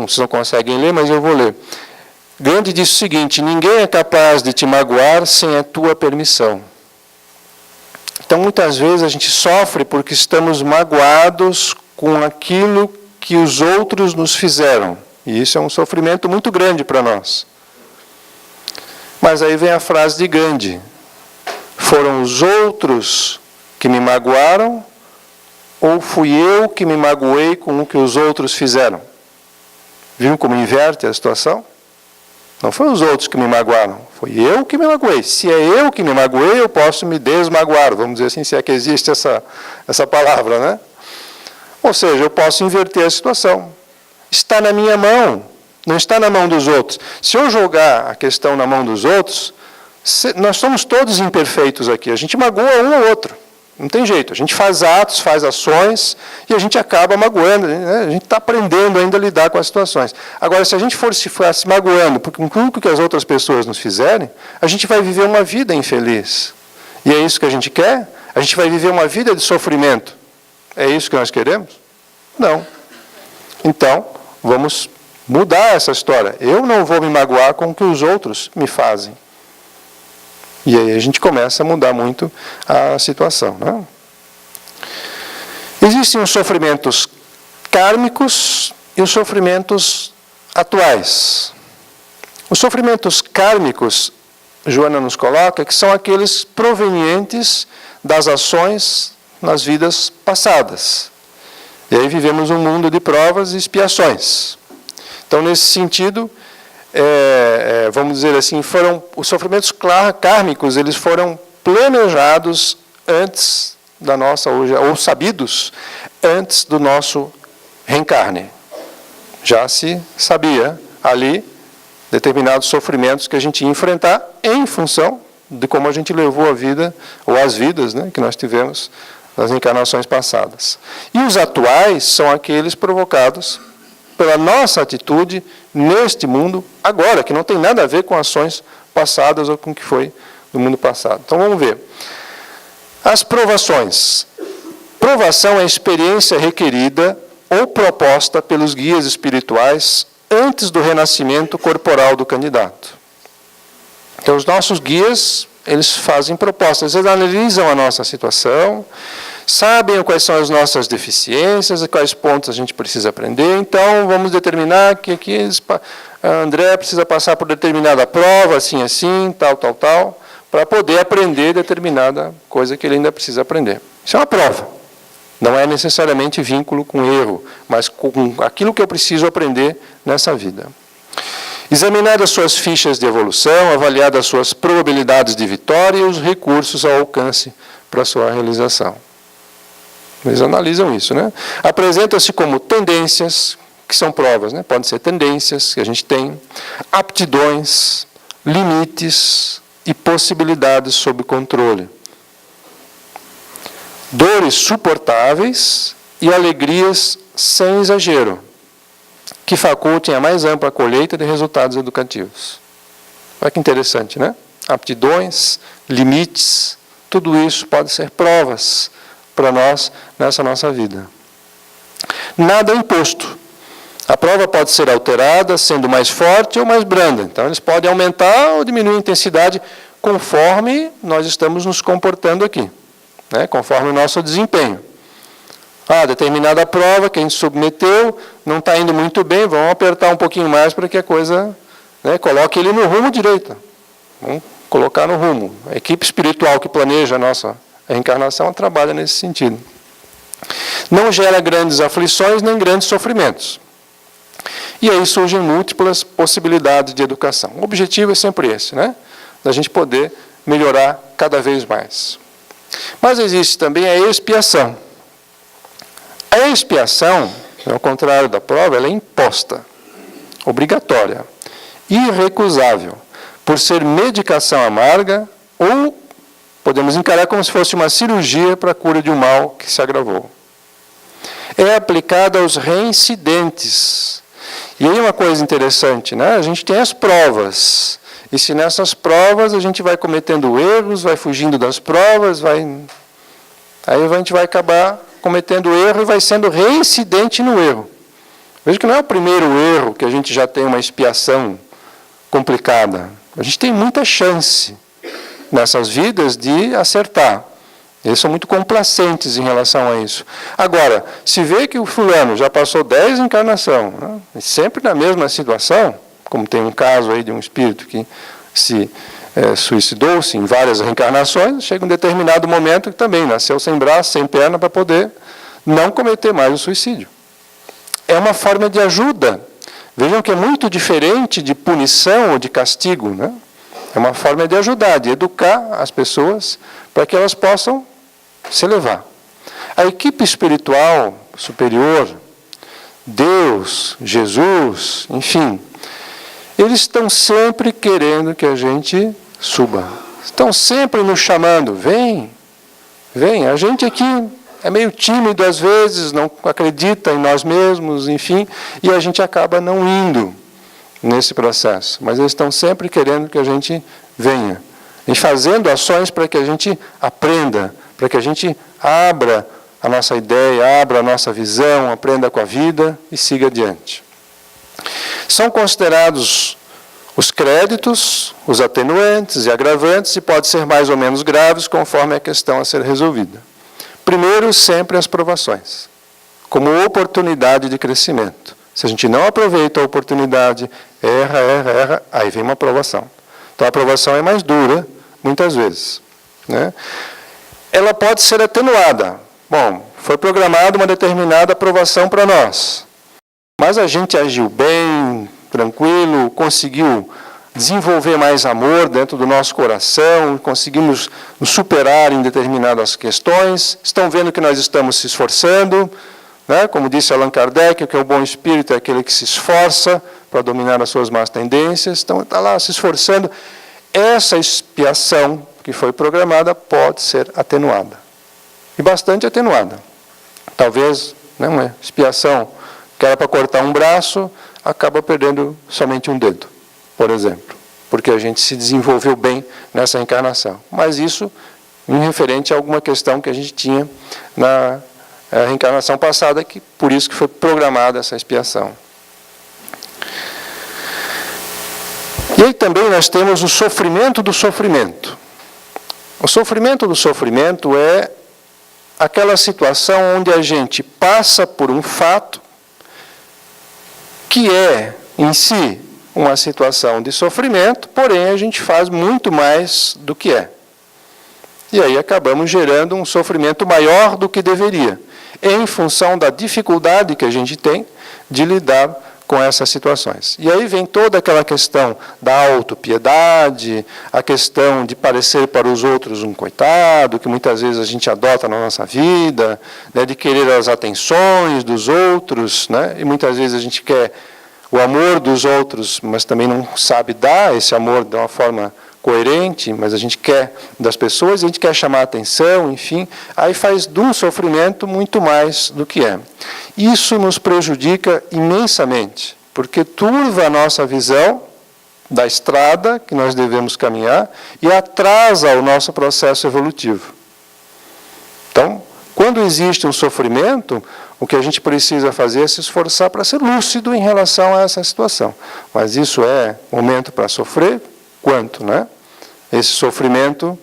Speaker 2: Vocês não conseguem ler, mas eu vou ler. Gandhi disse o seguinte: ninguém é capaz de te magoar sem a tua permissão. Então, muitas vezes a gente sofre porque estamos magoados com aquilo que os outros nos fizeram. E isso é um sofrimento muito grande para nós. Mas aí vem a frase de Gandhi: foram os outros que me magoaram ou fui eu que me magoei com o que os outros fizeram? Viram como inverte a situação? Não foram os outros que me magoaram, foi eu que me magoei. Se é eu que me magoei, eu posso me desmagoar, vamos dizer assim, se é que existe essa palavra, né? Ou seja, eu posso inverter a situação. Está na minha mão, não está na mão dos outros. Se eu jogar a questão na mão dos outros, nós somos todos imperfeitos aqui, a gente magoa um ao outro. Não tem jeito, a gente faz atos, faz ações e a gente acaba magoando, né? A gente está aprendendo ainda a lidar com as situações. Agora, se a gente for se magoando por tudo que as outras pessoas nos fizerem, a gente vai viver uma vida infeliz. E é isso que a gente quer? A gente vai viver uma vida de sofrimento. É isso que nós queremos? Não. Então, vamos mudar essa história. Eu não vou me magoar com o que os outros me fazem. E aí a gente começa a mudar muito a situação, né? Existem os sofrimentos kármicos e os sofrimentos atuais. Os sofrimentos kármicos, Joana nos coloca, que são aqueles provenientes das ações nas vidas passadas. E aí vivemos um mundo de provas e expiações. Então, nesse sentido, vamos dizer assim, os sofrimentos kármicos, eles foram planejados antes da nossa, ou sabidos antes do nosso reencarne. Já se sabia ali determinados sofrimentos que a gente ia enfrentar em função de como a gente levou a vida, ou as vidas, né, que nós tivemos nas encarnações passadas. E os atuais são aqueles provocados pela nossa atitude neste mundo agora, que não tem nada a ver com ações passadas ou com o que foi no mundo passado. Então vamos ver. As provações. Provação é a experiência requerida ou proposta pelos guias espirituais antes do renascimento corporal do candidato. Então os nossos guias, eles fazem propostas, eles analisam a nossa situação, sabem quais são as nossas deficiências, quais pontos a gente precisa aprender. Então, vamos determinar que aqui André precisa passar por determinada prova, assim, assim, tal, para poder aprender determinada coisa que ele ainda precisa aprender. Isso é uma prova. Não é necessariamente vínculo com erro, mas com aquilo que eu preciso aprender nessa vida. Examinadas suas fichas de evolução, avaliadas suas probabilidades de vitória e os recursos ao alcance para sua realização. Eles analisam isso, né? Apresenta-se como tendências, que são provas, né? Podem ser tendências que a gente tem, aptidões, limites e possibilidades sob controle. Dores suportáveis e alegrias sem exagero, que facultem a mais ampla colheita de resultados educativos. Olha que interessante, né? Aptidões, limites, tudo isso pode ser provas para nós nessa nossa vida. Nada é imposto. A prova pode ser alterada, sendo mais forte ou mais branda. Então, eles podem aumentar ou diminuir a intensidade conforme nós estamos nos comportando aqui, né? Conforme o nosso desempenho. Determinada prova que a gente submeteu, não está indo muito bem, vamos apertar um pouquinho mais para que a coisa, né, coloque ele no rumo direito. Vamos colocar no rumo. A equipe espiritual que planeja a nossa reencarnação trabalha nesse sentido. Não gera grandes aflições nem grandes sofrimentos. E aí surgem múltiplas possibilidades de educação. O objetivo é sempre esse, né? Da gente poder melhorar cada vez mais. Mas existe também a expiação. A expiação, ao contrário da prova, ela é imposta, obrigatória, irrecusável, por ser medicação amarga ou podemos encarar como se fosse uma cirurgia para a cura de um mal que se agravou. É aplicada aos reincidentes. E aí uma coisa interessante, né? A gente tem as provas. E se nessas provas a gente vai cometendo erros, vai fugindo das provas, aí a gente vai acabar cometendo erro e vai sendo reincidente no erro. Veja que não é o primeiro erro que a gente já tem uma expiação complicada. A gente tem muita chance nessas vidas de acertar. Eles são muito complacentes em relação a isso. Agora, se vê que o fulano já passou 10 encarnações, né, sempre na mesma situação, como tem um caso aí de um espírito que se suicidou-se em várias reencarnações, chega um determinado momento que também nasceu sem braço, sem perna, para poder não cometer mais o suicídio. É uma forma de ajuda. Vejam que é muito diferente de punição ou de castigo, né? É uma forma de ajudar, de educar as pessoas para que elas possam se elevar. A equipe espiritual superior, Deus, Jesus, enfim, eles estão sempre querendo que a gente suba. Estão sempre nos chamando, vem, vem. A gente aqui é meio tímido às vezes, não acredita em nós mesmos, enfim, e a gente acaba não indo nesse processo. Mas eles estão sempre querendo que a gente venha. E fazendo ações para que a gente aprenda, para que a gente abra a nossa ideia, abra a nossa visão, aprenda com a vida e siga adiante. São considerados os créditos, os atenuantes e agravantes, e pode ser mais ou menos graves conforme a questão a ser resolvida. Primeiro, sempre as provações, como oportunidade de crescimento. Se a gente não aproveita a oportunidade, erra, aí vem uma aprovação. Então a aprovação é mais dura, muitas vezes, né? Ela pode ser atenuada. Bom, foi programada uma determinada aprovação para nós, mas a gente agiu bem, tranquilo, conseguiu desenvolver mais amor dentro do nosso coração, conseguimos nos superar em determinadas questões, estão vendo que nós estamos se esforçando, né? Como disse Allan Kardec, que é o bom espírito é aquele que se esforça para dominar as suas más tendências, então está lá se esforçando. Essa expiação que foi programada pode ser atenuada, e bastante atenuada. Talvez, né, uma expiação que era para cortar um braço, acaba perdendo somente um dedo, por exemplo, porque a gente se desenvolveu bem nessa encarnação. Mas isso em referente a alguma questão que a gente tinha na reencarnação passada, que por isso que foi programada essa expiação. E aí também nós temos o sofrimento do sofrimento. O sofrimento do sofrimento é aquela situação onde a gente passa por um fato que é, em si, uma situação de sofrimento, porém a gente faz muito mais do que é. E aí acabamos gerando um sofrimento maior do que deveria, em função da dificuldade que a gente tem de lidar com essas situações. E aí vem toda aquela questão da autopiedade, a questão de parecer para os outros um coitado, que muitas vezes a gente adota na nossa vida, né, de querer as atenções dos outros, né, e muitas vezes a gente quer o amor dos outros, mas também não sabe dar esse amor de uma forma coerente, mas a gente quer das pessoas, a gente quer chamar a atenção, enfim, aí faz de um sofrimento muito mais do que é. Isso nos prejudica imensamente, porque turva a nossa visão da estrada que nós devemos caminhar e atrasa o nosso processo evolutivo. Então, quando existe um sofrimento, o que a gente precisa fazer é se esforçar para ser lúcido em relação a essa situação. Mas isso é momento para sofrer? Quanto, né? Esse sofrimento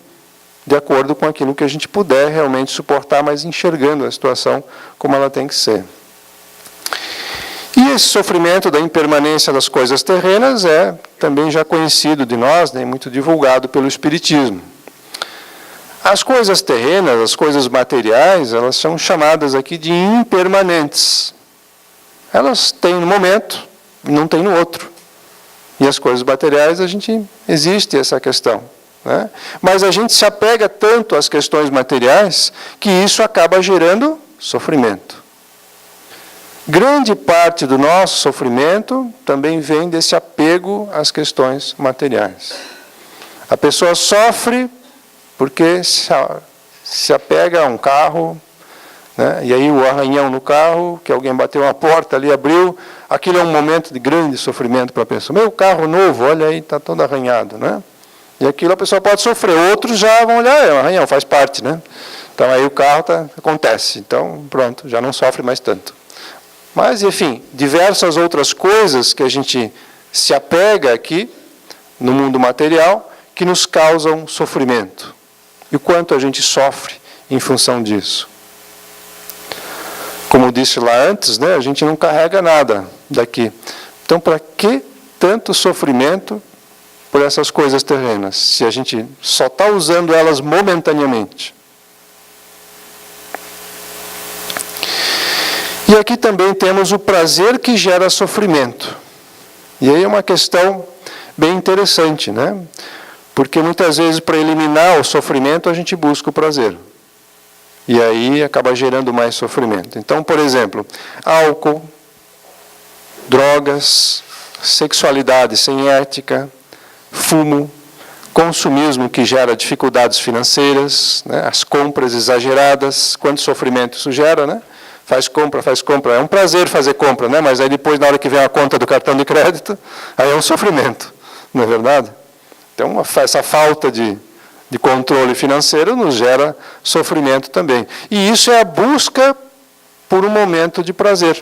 Speaker 2: de acordo com aquilo que a gente puder realmente suportar, mas enxergando a situação como ela tem que ser. E esse sofrimento da impermanência das coisas terrenas é também já conhecido de nós, né, muito divulgado pelo Espiritismo. As coisas terrenas, as coisas materiais, elas são chamadas aqui de impermanentes. Elas têm no momento e não têm no outro. E as coisas materiais, existe essa questão, né? Mas a gente se apega tanto às questões materiais que isso acaba gerando sofrimento. Grande parte do nosso sofrimento também vem desse apego às questões materiais. A pessoa sofre porque se apega a um carro, né? E aí o arranhão no carro, que alguém bateu uma porta ali, abriu, aquilo é um momento de grande sofrimento para a pessoa. Meu carro novo, olha aí, está todo arranhado, né? E aquilo a pessoa pode sofrer. Outros já vão olhar, é um arranhão, faz parte, né? Então aí o carro acontece. Então pronto, já não sofre mais tanto. Mas, enfim, diversas outras coisas que a gente se apega aqui, no mundo material, que nos causam sofrimento. E o quanto a gente sofre em função disso. Como eu disse lá antes, né, a gente não carrega nada daqui. Então, para que tanto sofrimento por essas coisas terrenas, se a gente só está usando elas momentaneamente? E aqui também temos o prazer que gera sofrimento. E aí é uma questão bem interessante, né? Porque muitas vezes, para eliminar o sofrimento, a gente busca o prazer. E aí acaba gerando mais sofrimento. Então, por exemplo, álcool, drogas, sexualidade sem ética, fumo, consumismo que gera dificuldades financeiras, né? As compras exageradas, quanto sofrimento isso gera, né? Faz compra, é um prazer fazer compra, né? Mas aí depois, na hora que vem a conta do cartão de crédito, aí é um sofrimento, não é verdade? Então, essa falta de controle financeiro nos gera sofrimento também. E isso é a busca por um momento de prazer.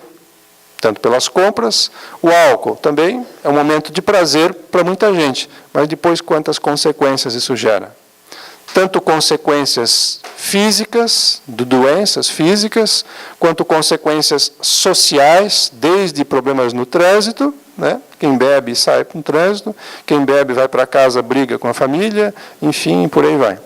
Speaker 2: Tanto pelas compras, o álcool também é um momento de prazer para muita gente. Mas depois, quantas consequências isso gera? Tanto consequências físicas, de doenças físicas, quanto consequências sociais, desde problemas no trânsito, né? Quem bebe sai para um trânsito, quem bebe vai para casa, briga com a família, enfim, por aí vai.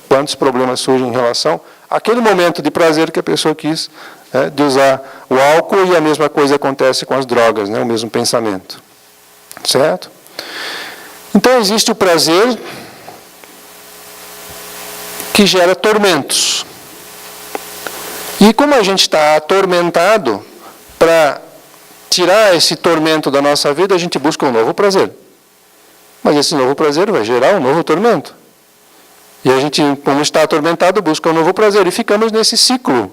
Speaker 2: Quantos problemas surgem em relação àquele momento de prazer que a pessoa quis, né, de usar o álcool, e a mesma coisa acontece com as drogas, né, o mesmo pensamento. Certo? Então existe o prazer que gera tormentos. E como a gente está atormentado, para tirar esse tormento da nossa vida, a gente busca um novo prazer. Mas esse novo prazer vai gerar um novo tormento. E a gente, como está atormentado, busca um novo prazer. E ficamos nesse ciclo,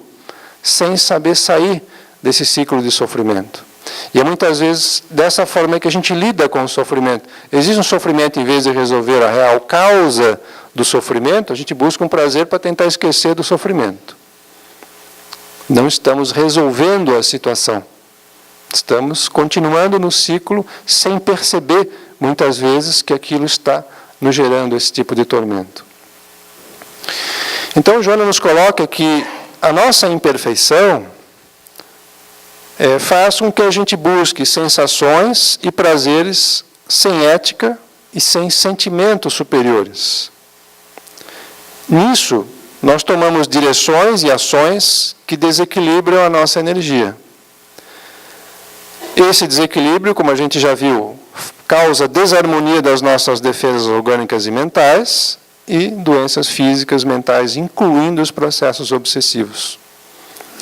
Speaker 2: sem saber sair desse ciclo de sofrimento. E é muitas vezes dessa forma que a gente lida com o sofrimento. Existe um sofrimento, em vez de resolver a real causa do sofrimento, a gente busca um prazer para tentar esquecer do sofrimento. Não estamos resolvendo a situação. Estamos continuando no ciclo sem perceber, muitas vezes, que aquilo está nos gerando esse tipo de tormento. Então, Joana nos coloca que a nossa imperfeição faz com que a gente busque sensações e prazeres sem ética e sem sentimentos superiores. Nisso, nós tomamos direções e ações que desequilibram a nossa energia. Esse desequilíbrio, como a gente já viu, causa desarmonia das nossas defesas orgânicas e mentais e doenças físicas, mentais, incluindo os processos obsessivos.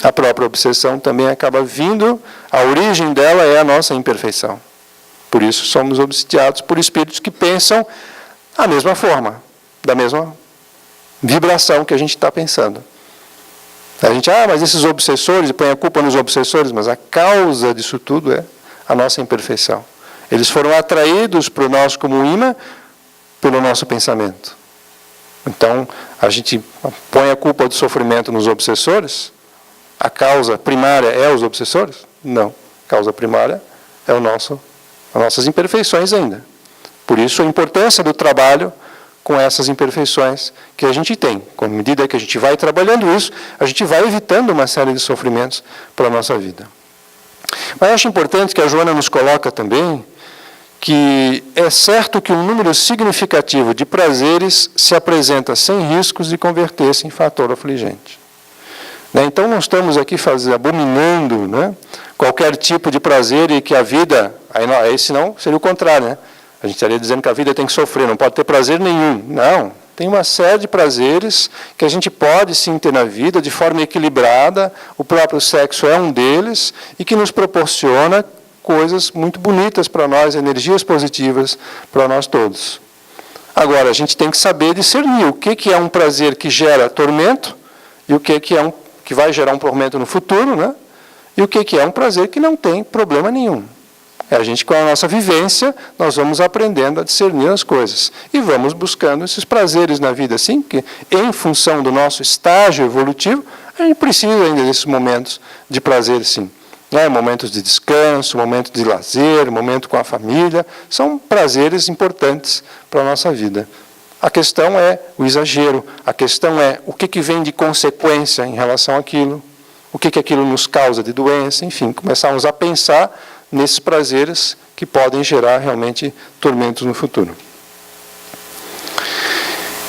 Speaker 2: A própria obsessão também acaba vindo, a origem dela é a nossa imperfeição. Por isso somos obsidiados por espíritos que pensam a mesma forma, da mesma vibração que a gente está pensando. A gente, mas esses obsessores, põe a culpa nos obsessores, mas a causa disso tudo é a nossa imperfeição. Eles foram atraídos para nós como um imã pelo nosso pensamento. Então, a gente põe a culpa do sofrimento nos obsessores? A causa primária é os obsessores? Não. A causa primária é as nossas imperfeições ainda. Por isso, a importância do trabalho com essas imperfeições que a gente tem. Com a medida que a gente vai trabalhando isso, a gente vai evitando uma série de sofrimentos para a nossa vida. Mas acho importante que a Joana nos coloca também que é certo que um número significativo de prazeres se apresenta sem riscos de converter-se em fator afligente. Então, não estamos aqui abominando qualquer tipo de prazer e que a vida, aí senão seria o contrário, A gente estaria dizendo que a vida tem que sofrer, não pode ter prazer nenhum. Não, tem uma série de prazeres que a gente pode sim ter na vida de forma equilibrada, o próprio sexo é um deles, e que nos proporciona coisas muito bonitas para nós, energias positivas para nós todos. Agora, a gente tem que saber discernir o que é um prazer que gera tormento e o que vai gerar um tormento no futuro, e o que é um prazer que não tem problema nenhum. A gente, com a nossa vivência, nós vamos aprendendo a discernir as coisas. E vamos buscando esses prazeres na vida, assim, que, em função do nosso estágio evolutivo, a gente precisa ainda desses momentos de prazer, sim. Momentos de descanso, momentos de lazer, momento com a família, são prazeres importantes para a nossa vida. A questão é o exagero, a questão é o que vem de consequência em relação àquilo, o que aquilo nos causa de doença, enfim, começarmos a pensar nesses prazeres que podem gerar realmente tormentos no futuro.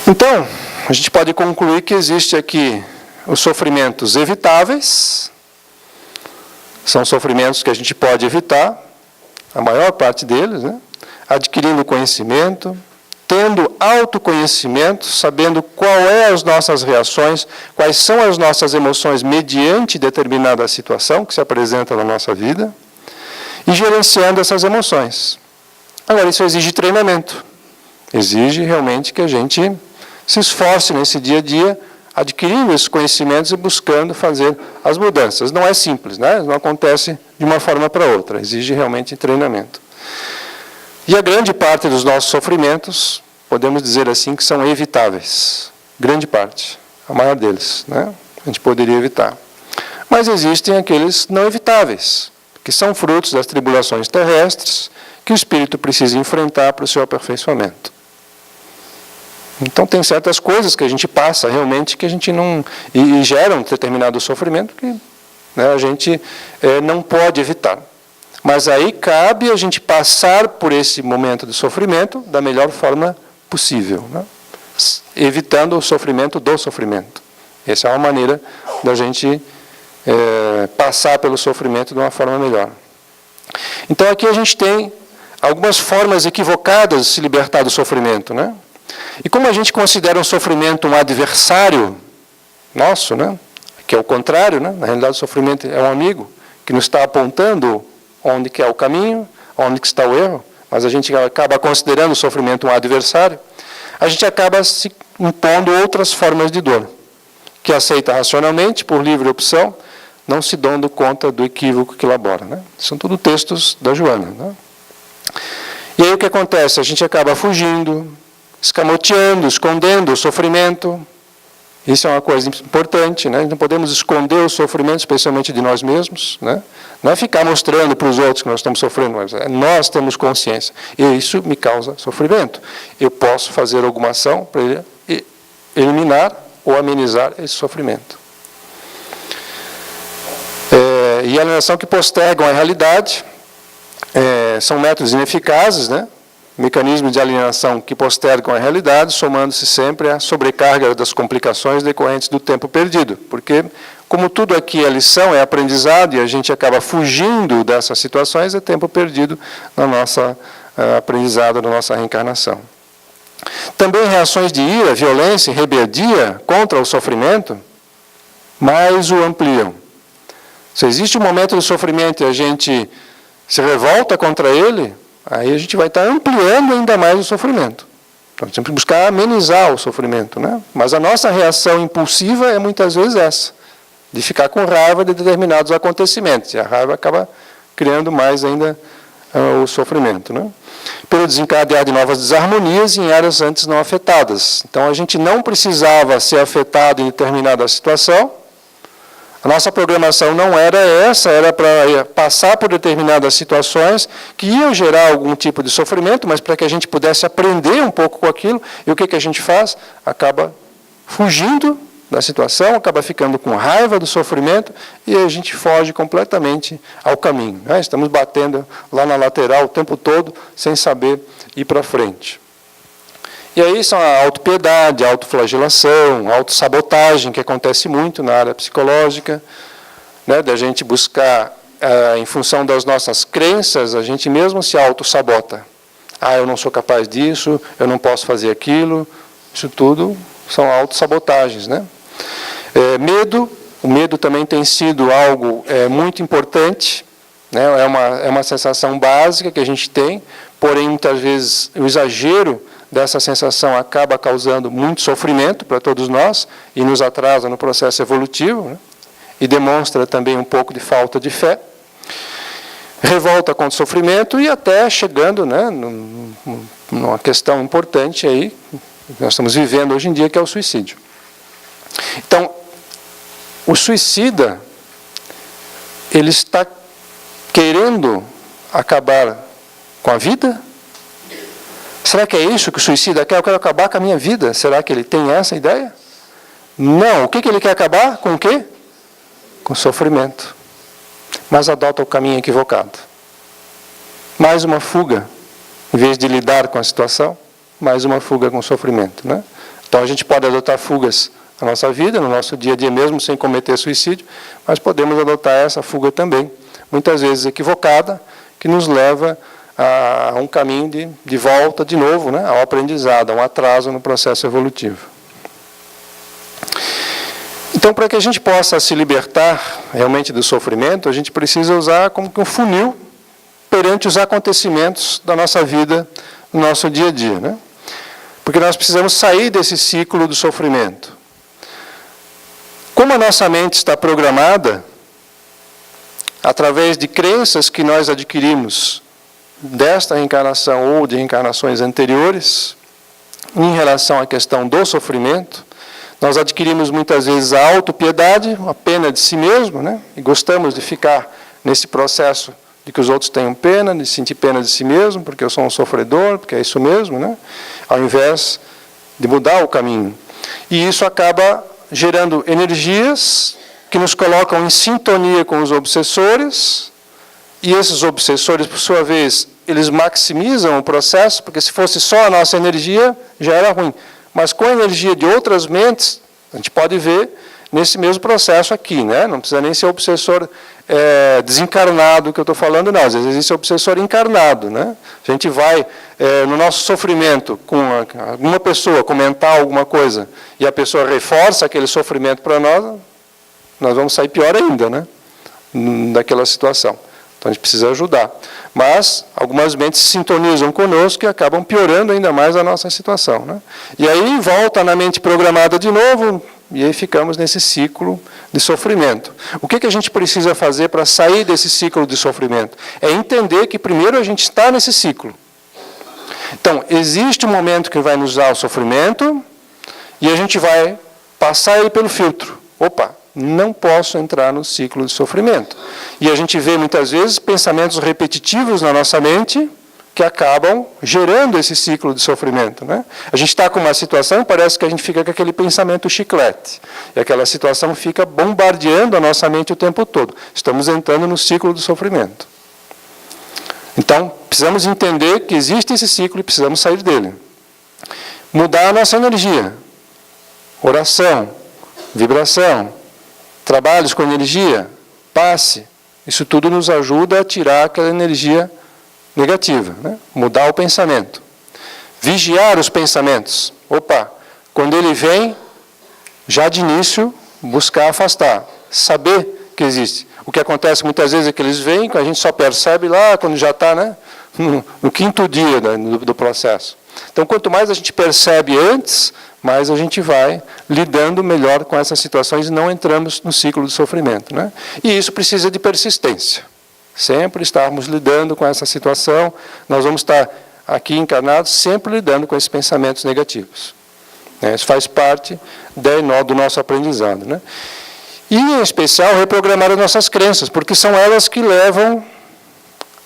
Speaker 2: Então, a gente pode concluir que existe aqui os sofrimentos evitáveis, são sofrimentos que a gente pode evitar, a maior parte deles, adquirindo conhecimento, tendo autoconhecimento, sabendo qual é as nossas reações, quais são as nossas emoções mediante determinada situação que se apresenta na nossa vida, e gerenciando essas emoções. Agora, isso exige treinamento. Exige realmente que a gente se esforce nesse dia a dia, adquirindo esses conhecimentos e buscando fazer as mudanças. Não é simples, não acontece de uma forma para outra. Exige realmente treinamento. E a grande parte dos nossos sofrimentos, podemos dizer assim, que são evitáveis. Grande parte. A maior deles, A gente poderia evitar. Mas existem aqueles não evitáveis, que são frutos das tribulações terrestres, que o espírito precisa enfrentar para o seu aperfeiçoamento. Então, tem certas coisas que a gente passa realmente que a gente não... e geram um determinado sofrimento que a gente não pode evitar. Mas aí cabe a gente passar por esse momento de sofrimento da melhor forma possível, evitando o sofrimento do sofrimento. Essa é uma maneira da gente passar pelo sofrimento de uma forma melhor. Então, aqui a gente tem algumas formas equivocadas de se libertar do sofrimento, E como a gente considera o sofrimento um adversário nosso, que é o contrário, na realidade o sofrimento é um amigo que nos está apontando onde que é o caminho, onde que está o erro, mas a gente acaba considerando o sofrimento um adversário, a gente acaba se impondo outras formas de dor, que aceita racionalmente, por livre opção, não se dando conta do equívoco que elabora. São tudo textos da Joana. E aí o que acontece? A gente acaba fugindo, escamoteando, escondendo o sofrimento. Isso é uma coisa importante, Não podemos esconder o sofrimento, especialmente de nós mesmos, Não é ficar mostrando para os outros que nós estamos sofrendo, mas nós temos consciência. E isso me causa sofrimento. Eu posso fazer alguma ação para eliminar ou amenizar esse sofrimento. E a alienação que postergam a realidade são métodos ineficazes, Mecanismos de alienação que postergam a realidade, somando-se sempre à sobrecarga das complicações decorrentes do tempo perdido. Porque, como tudo aqui é lição, é aprendizado, e a gente acaba fugindo dessas situações, é tempo perdido na nossa aprendizado, na nossa reencarnação. Também reações de ira, violência e rebeldia contra o sofrimento, mais o ampliam. Se existe um momento de sofrimento e a gente se revolta contra ele, aí a gente vai estar ampliando ainda mais o sofrimento. Nós temos que buscar amenizar o sofrimento, né? Mas a nossa reação impulsiva é muitas vezes essa, de ficar com raiva de determinados acontecimentos. E a raiva acaba criando mais ainda o sofrimento, né? Pelo desencadear de novas desarmonias em áreas antes não afetadas. Então, a gente não precisava ser afetado em determinada situação. A nossa programação não era essa, era para passar por determinadas situações que iam gerar algum tipo de sofrimento, mas para que a gente pudesse aprender um pouco com aquilo. E o que a gente faz? Acaba fugindo da situação, acaba ficando com raiva do sofrimento e a gente foge completamente ao caminho, né? Estamos batendo lá na lateral o tempo todo, sem saber ir para frente. E aí são a autopiedade, a autoflagelação, a autossabotagem, que acontece muito na área psicológica, né? Da gente buscar, em função das nossas crenças, a gente mesmo se autossabota. Ah, eu não sou capaz disso, eu não posso fazer aquilo. Isso tudo são autossabotagens, né? Medo, o medo também tem sido algo muito importante, né? É uma sensação básica que a gente tem, porém, muitas vezes, o exagero dessa sensação acaba causando muito sofrimento para todos nós e nos atrasa no processo evolutivo, né? E demonstra também um pouco de falta de fé. Revolta contra o sofrimento e até chegando, né, numa questão importante aí, que nós estamos vivendo hoje em dia, que é o suicídio. Então, o suicida, ele está querendo acabar com a vida? Será que é isso que o suicida quer? Eu quero acabar com a minha vida. Será que ele tem essa ideia? Não. O que ele quer acabar? Com o quê? Com sofrimento. Mas adota o caminho equivocado. Mais uma fuga. Em vez de lidar com a situação, mais uma fuga com sofrimento, né? Então, a gente pode adotar fugas na nossa vida, no nosso dia a dia mesmo, sem cometer suicídio, mas podemos adotar essa fuga também, muitas vezes equivocada, que nos leva a um caminho de volta, de novo, né, ao aprendizado, a um atraso no processo evolutivo. Então, para que a gente possa se libertar realmente do sofrimento, a gente precisa usar como que um funil perante os acontecimentos da nossa vida, no nosso dia a dia, né? Porque nós precisamos sair desse ciclo do sofrimento. Como a nossa mente está programada, através de crenças que nós adquirimos desta reencarnação ou de reencarnações anteriores, em relação à questão do sofrimento, nós adquirimos muitas vezes a autopiedade, a pena de si mesmo, né? E gostamos de ficar nesse processo de que os outros tenham pena, de sentir pena de si mesmo, porque eu sou um sofredor, porque é isso mesmo, né? Ao invés de mudar o caminho. E isso acaba gerando energias que nos colocam em sintonia com os obsessores, e esses obsessores, por sua vez, eles maximizam o processo, porque se fosse só a nossa energia, já era ruim. Mas com a energia de outras mentes, a gente pode ver nesse mesmo processo aqui, né? Não precisa nem ser obsessor desencarnado que eu estou falando, não. Às vezes existe obsessor encarnado, né? A gente vai, no nosso sofrimento, com alguma pessoa comentar alguma coisa, e a pessoa reforça aquele sofrimento para nós vamos sair pior ainda, né? Daquela situação. Então, a gente precisa ajudar. Mas, algumas mentes se sintonizam conosco e acabam piorando ainda mais a nossa situação, né? E aí, volta na mente programada de novo, e aí ficamos nesse ciclo de sofrimento. O que a gente precisa fazer para sair desse ciclo de sofrimento? É entender que, primeiro, a gente está nesse ciclo. Então, existe um momento que vai nos dar o sofrimento, e a gente vai passar ele pelo filtro. Opa! Não posso entrar no ciclo de sofrimento. E a gente vê, muitas vezes, pensamentos repetitivos na nossa mente que acabam gerando esse ciclo de sofrimento, né? A gente está com uma situação e parece que a gente fica com aquele pensamento chiclete. E aquela situação fica bombardeando a nossa mente o tempo todo. Estamos entrando no ciclo do sofrimento. Então, precisamos entender que existe esse ciclo e precisamos sair dele. Mudar a nossa energia. Oração, vibração, trabalhos com energia, passe, isso tudo nos ajuda a tirar aquela energia negativa, né? Mudar o pensamento. Vigiar os pensamentos. Opa, quando ele vem, já de início, buscar afastar. Saber que existe. O que acontece muitas vezes é que eles vêm, a gente só percebe lá quando já está, né, no quinto dia do processo. Então, quanto mais a gente percebe antes, mais a gente vai lidando melhor com essas situações e não entramos no ciclo do sofrimento, né? E isso precisa de persistência. Sempre estarmos lidando com essa situação, nós vamos estar aqui encarnados sempre lidando com esses pensamentos negativos. Isso faz parte do nosso aprendizado, né? E, em especial, reprogramar as nossas crenças, porque são elas que levam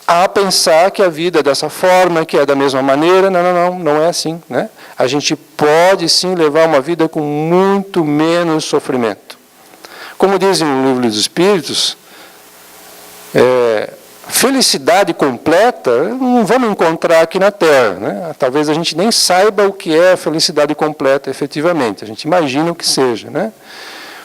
Speaker 2: a pensar que a vida é dessa forma, que é da mesma maneira. Não é assim, né? A gente pode, sim, levar uma vida com muito menos sofrimento. Como dizem no Livro dos Espíritos, felicidade completa não vamos encontrar aqui na Terra, né? Talvez a gente nem saiba o que é a felicidade completa, efetivamente. A gente imagina o que seja, né?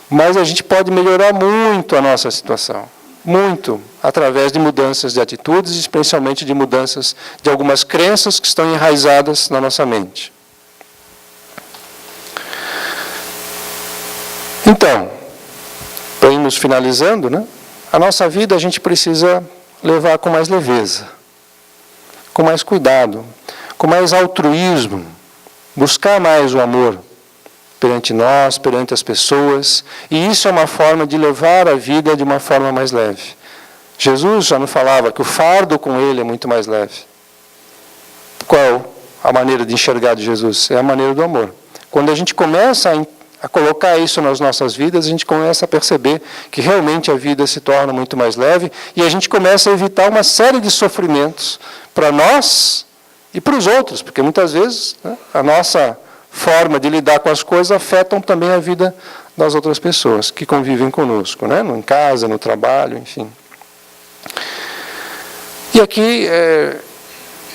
Speaker 2: Mas a gente pode melhorar muito a nossa situação. Muito, através de mudanças de atitudes, especialmente de mudanças de algumas crenças que estão enraizadas na nossa mente. Então, para irmos finalizando, né? A nossa vida a gente precisa levar com mais leveza, com mais cuidado, com mais altruísmo, buscar mais o amor perante nós, perante as pessoas, e isso é uma forma de levar a vida de uma forma mais leve. Jesus já nos falava que o fardo com ele é muito mais leve. Qual a maneira de enxergar de Jesus? É a maneira do amor. Quando a gente começa a colocar isso nas nossas vidas, a gente começa a perceber que realmente a vida se torna muito mais leve e a gente começa a evitar uma série de sofrimentos para nós e para os outros, porque muitas vezes, né, a nossa forma de lidar com as coisas afetam também a vida das outras pessoas que convivem conosco, né? Em casa, no trabalho, enfim. E aqui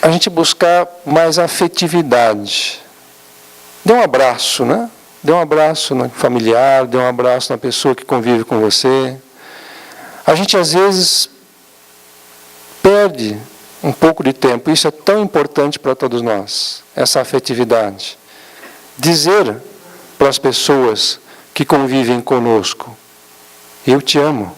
Speaker 2: a gente buscar mais afetividade. Dê um abraço, né? Dê um abraço no familiar, dê um abraço na pessoa que convive com você. A gente às vezes perde um pouco de tempo. Isso é tão importante para todos nós, essa afetividade. Dizer para as pessoas que convivem conosco, eu te amo.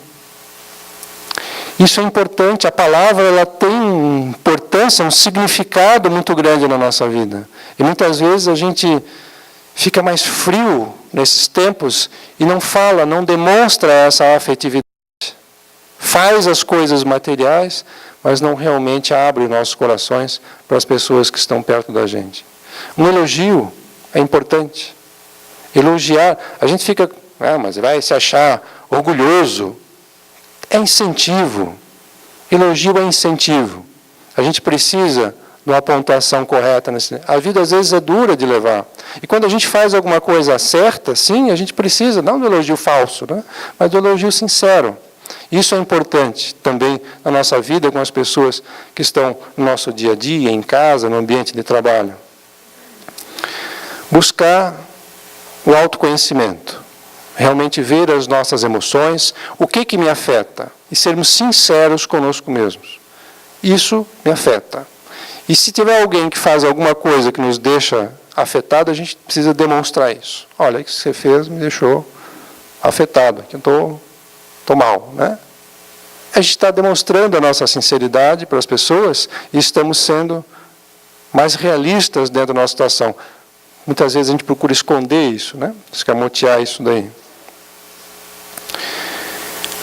Speaker 2: Isso é importante, a palavra ela tem importância, um significado muito grande na nossa vida. E muitas vezes a gente fica mais frio nesses tempos e não fala, não demonstra essa afetividade. Faz as coisas materiais, mas não realmente abre nossos corações para as pessoas que estão perto da gente. Um elogio é importante. Elogiar, a gente fica, mas vai se achar orgulhoso. É incentivo. Elogio é incentivo. A gente precisa de uma pontuação correta. A vida às vezes é dura de levar. E quando a gente faz alguma coisa certa, sim, a gente precisa, não do elogio falso, né, mas do elogio sincero. Isso é importante também na nossa vida com as pessoas que estão no nosso dia a dia, em casa, no ambiente de trabalho. Buscar o autoconhecimento, realmente ver as nossas emoções, o que me afeta, e sermos sinceros conosco mesmos. Isso me afeta. E se tiver alguém que faz alguma coisa que nos deixa afetado, a gente precisa demonstrar isso. Olha, o que você fez me deixou afetado, que eu estou mal, né? A gente está demonstrando a nossa sinceridade para as pessoas e estamos sendo mais realistas dentro da nossa situação. Muitas vezes a gente procura esconder isso, né? Escamotear isso daí.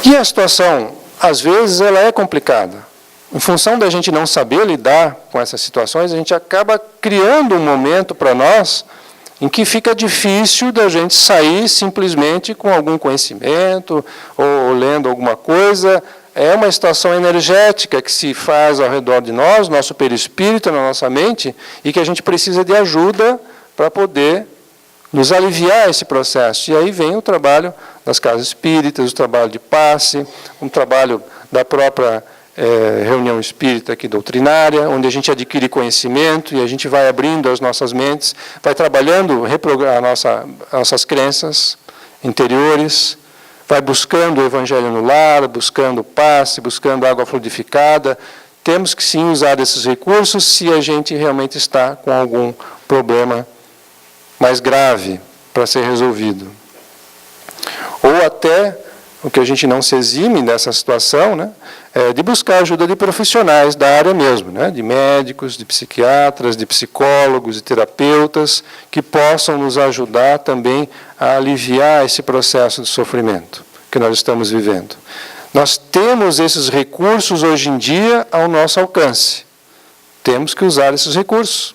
Speaker 2: E a situação, às vezes, ela é complicada. Em função da gente não saber lidar com essas situações, a gente acaba criando um momento para nós em que fica difícil da gente sair simplesmente com algum conhecimento ou lendo alguma coisa. É uma situação energética que se faz ao redor de nós, nosso perispírito, na nossa mente, e que a gente precisa de ajuda para poder nos aliviar esse processo. E aí vem o trabalho das casas espíritas, o trabalho de passe, um trabalho da própria reunião espírita aqui doutrinária, onde a gente adquire conhecimento e a gente vai abrindo as nossas mentes, vai trabalhando nossas crenças interiores, vai buscando o evangelho no lar, buscando passe, buscando água fluidificada. Temos que sim usar esses recursos se a gente realmente está com algum problema mais grave para ser resolvido. Ou até o que a gente não se exime nessa situação, né, é de buscar ajuda de profissionais da área mesmo, né, de médicos, de psiquiatras, de psicólogos, de terapeutas, que possam nos ajudar também a aliviar esse processo de sofrimento que nós estamos vivendo. Nós temos esses recursos hoje em dia ao nosso alcance. Temos que usar esses recursos.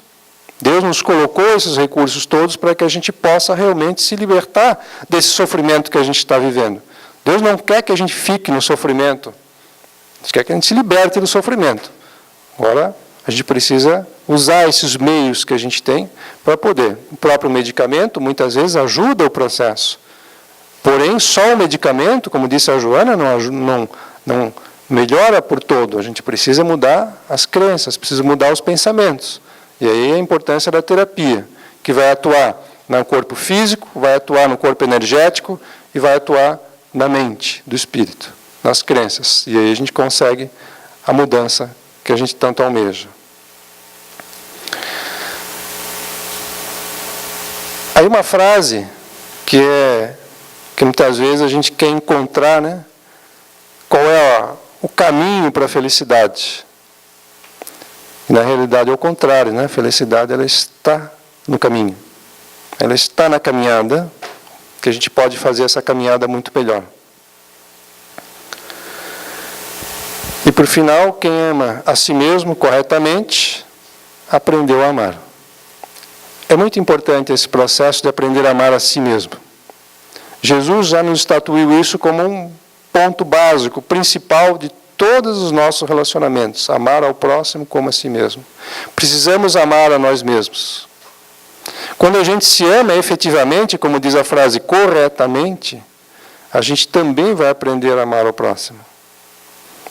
Speaker 2: Deus nos colocou esses recursos todos para que a gente possa realmente se libertar desse sofrimento que a gente está vivendo. Deus não quer que a gente fique no sofrimento. Deus quer que a gente se liberte do sofrimento. Agora, a gente precisa usar esses meios que a gente tem para poder. O próprio medicamento, muitas vezes, ajuda o processo. Porém, só o medicamento, como disse a Joana, não melhora por todo. A gente precisa mudar as crenças, precisa mudar os pensamentos. E aí a importância da terapia, que vai atuar no corpo físico, vai atuar no corpo energético e vai atuar na mente do espírito, nas crenças. E aí a gente consegue a mudança que a gente tanto almeja. Aí uma frase que muitas vezes a gente quer encontrar, né? Qual é o caminho para a felicidade? E na realidade é o contrário, né? A felicidade ela está no caminho. Ela está na caminhada, que a gente pode fazer essa caminhada muito melhor. E por final, quem ama a si mesmo corretamente, aprendeu a amar. É muito importante esse processo de aprender a amar a si mesmo. Jesus já nos estatuiu isso como um ponto básico, principal de todos os nossos relacionamentos. Amar ao próximo como a si mesmo. Precisamos amar a nós mesmos. Quando a gente se ama efetivamente, como diz a frase, corretamente, a gente também vai aprender a amar o próximo.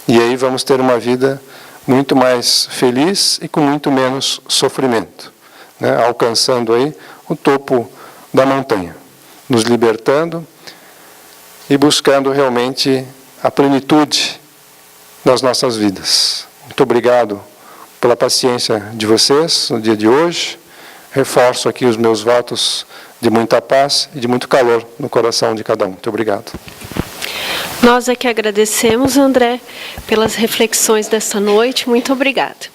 Speaker 2: E aí vamos ter uma vida muito mais feliz e com muito menos sofrimento, né? Alcançando aí o topo da montanha, nos libertando e buscando realmente a plenitude das nossas vidas. Muito obrigado pela paciência de vocês no dia de hoje. Reforço aqui os meus votos de muita paz e de muito calor no coração de cada um. Muito obrigado.
Speaker 1: Nós é que agradecemos, André, pelas reflexões desta noite. Muito obrigada.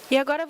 Speaker 1: E agora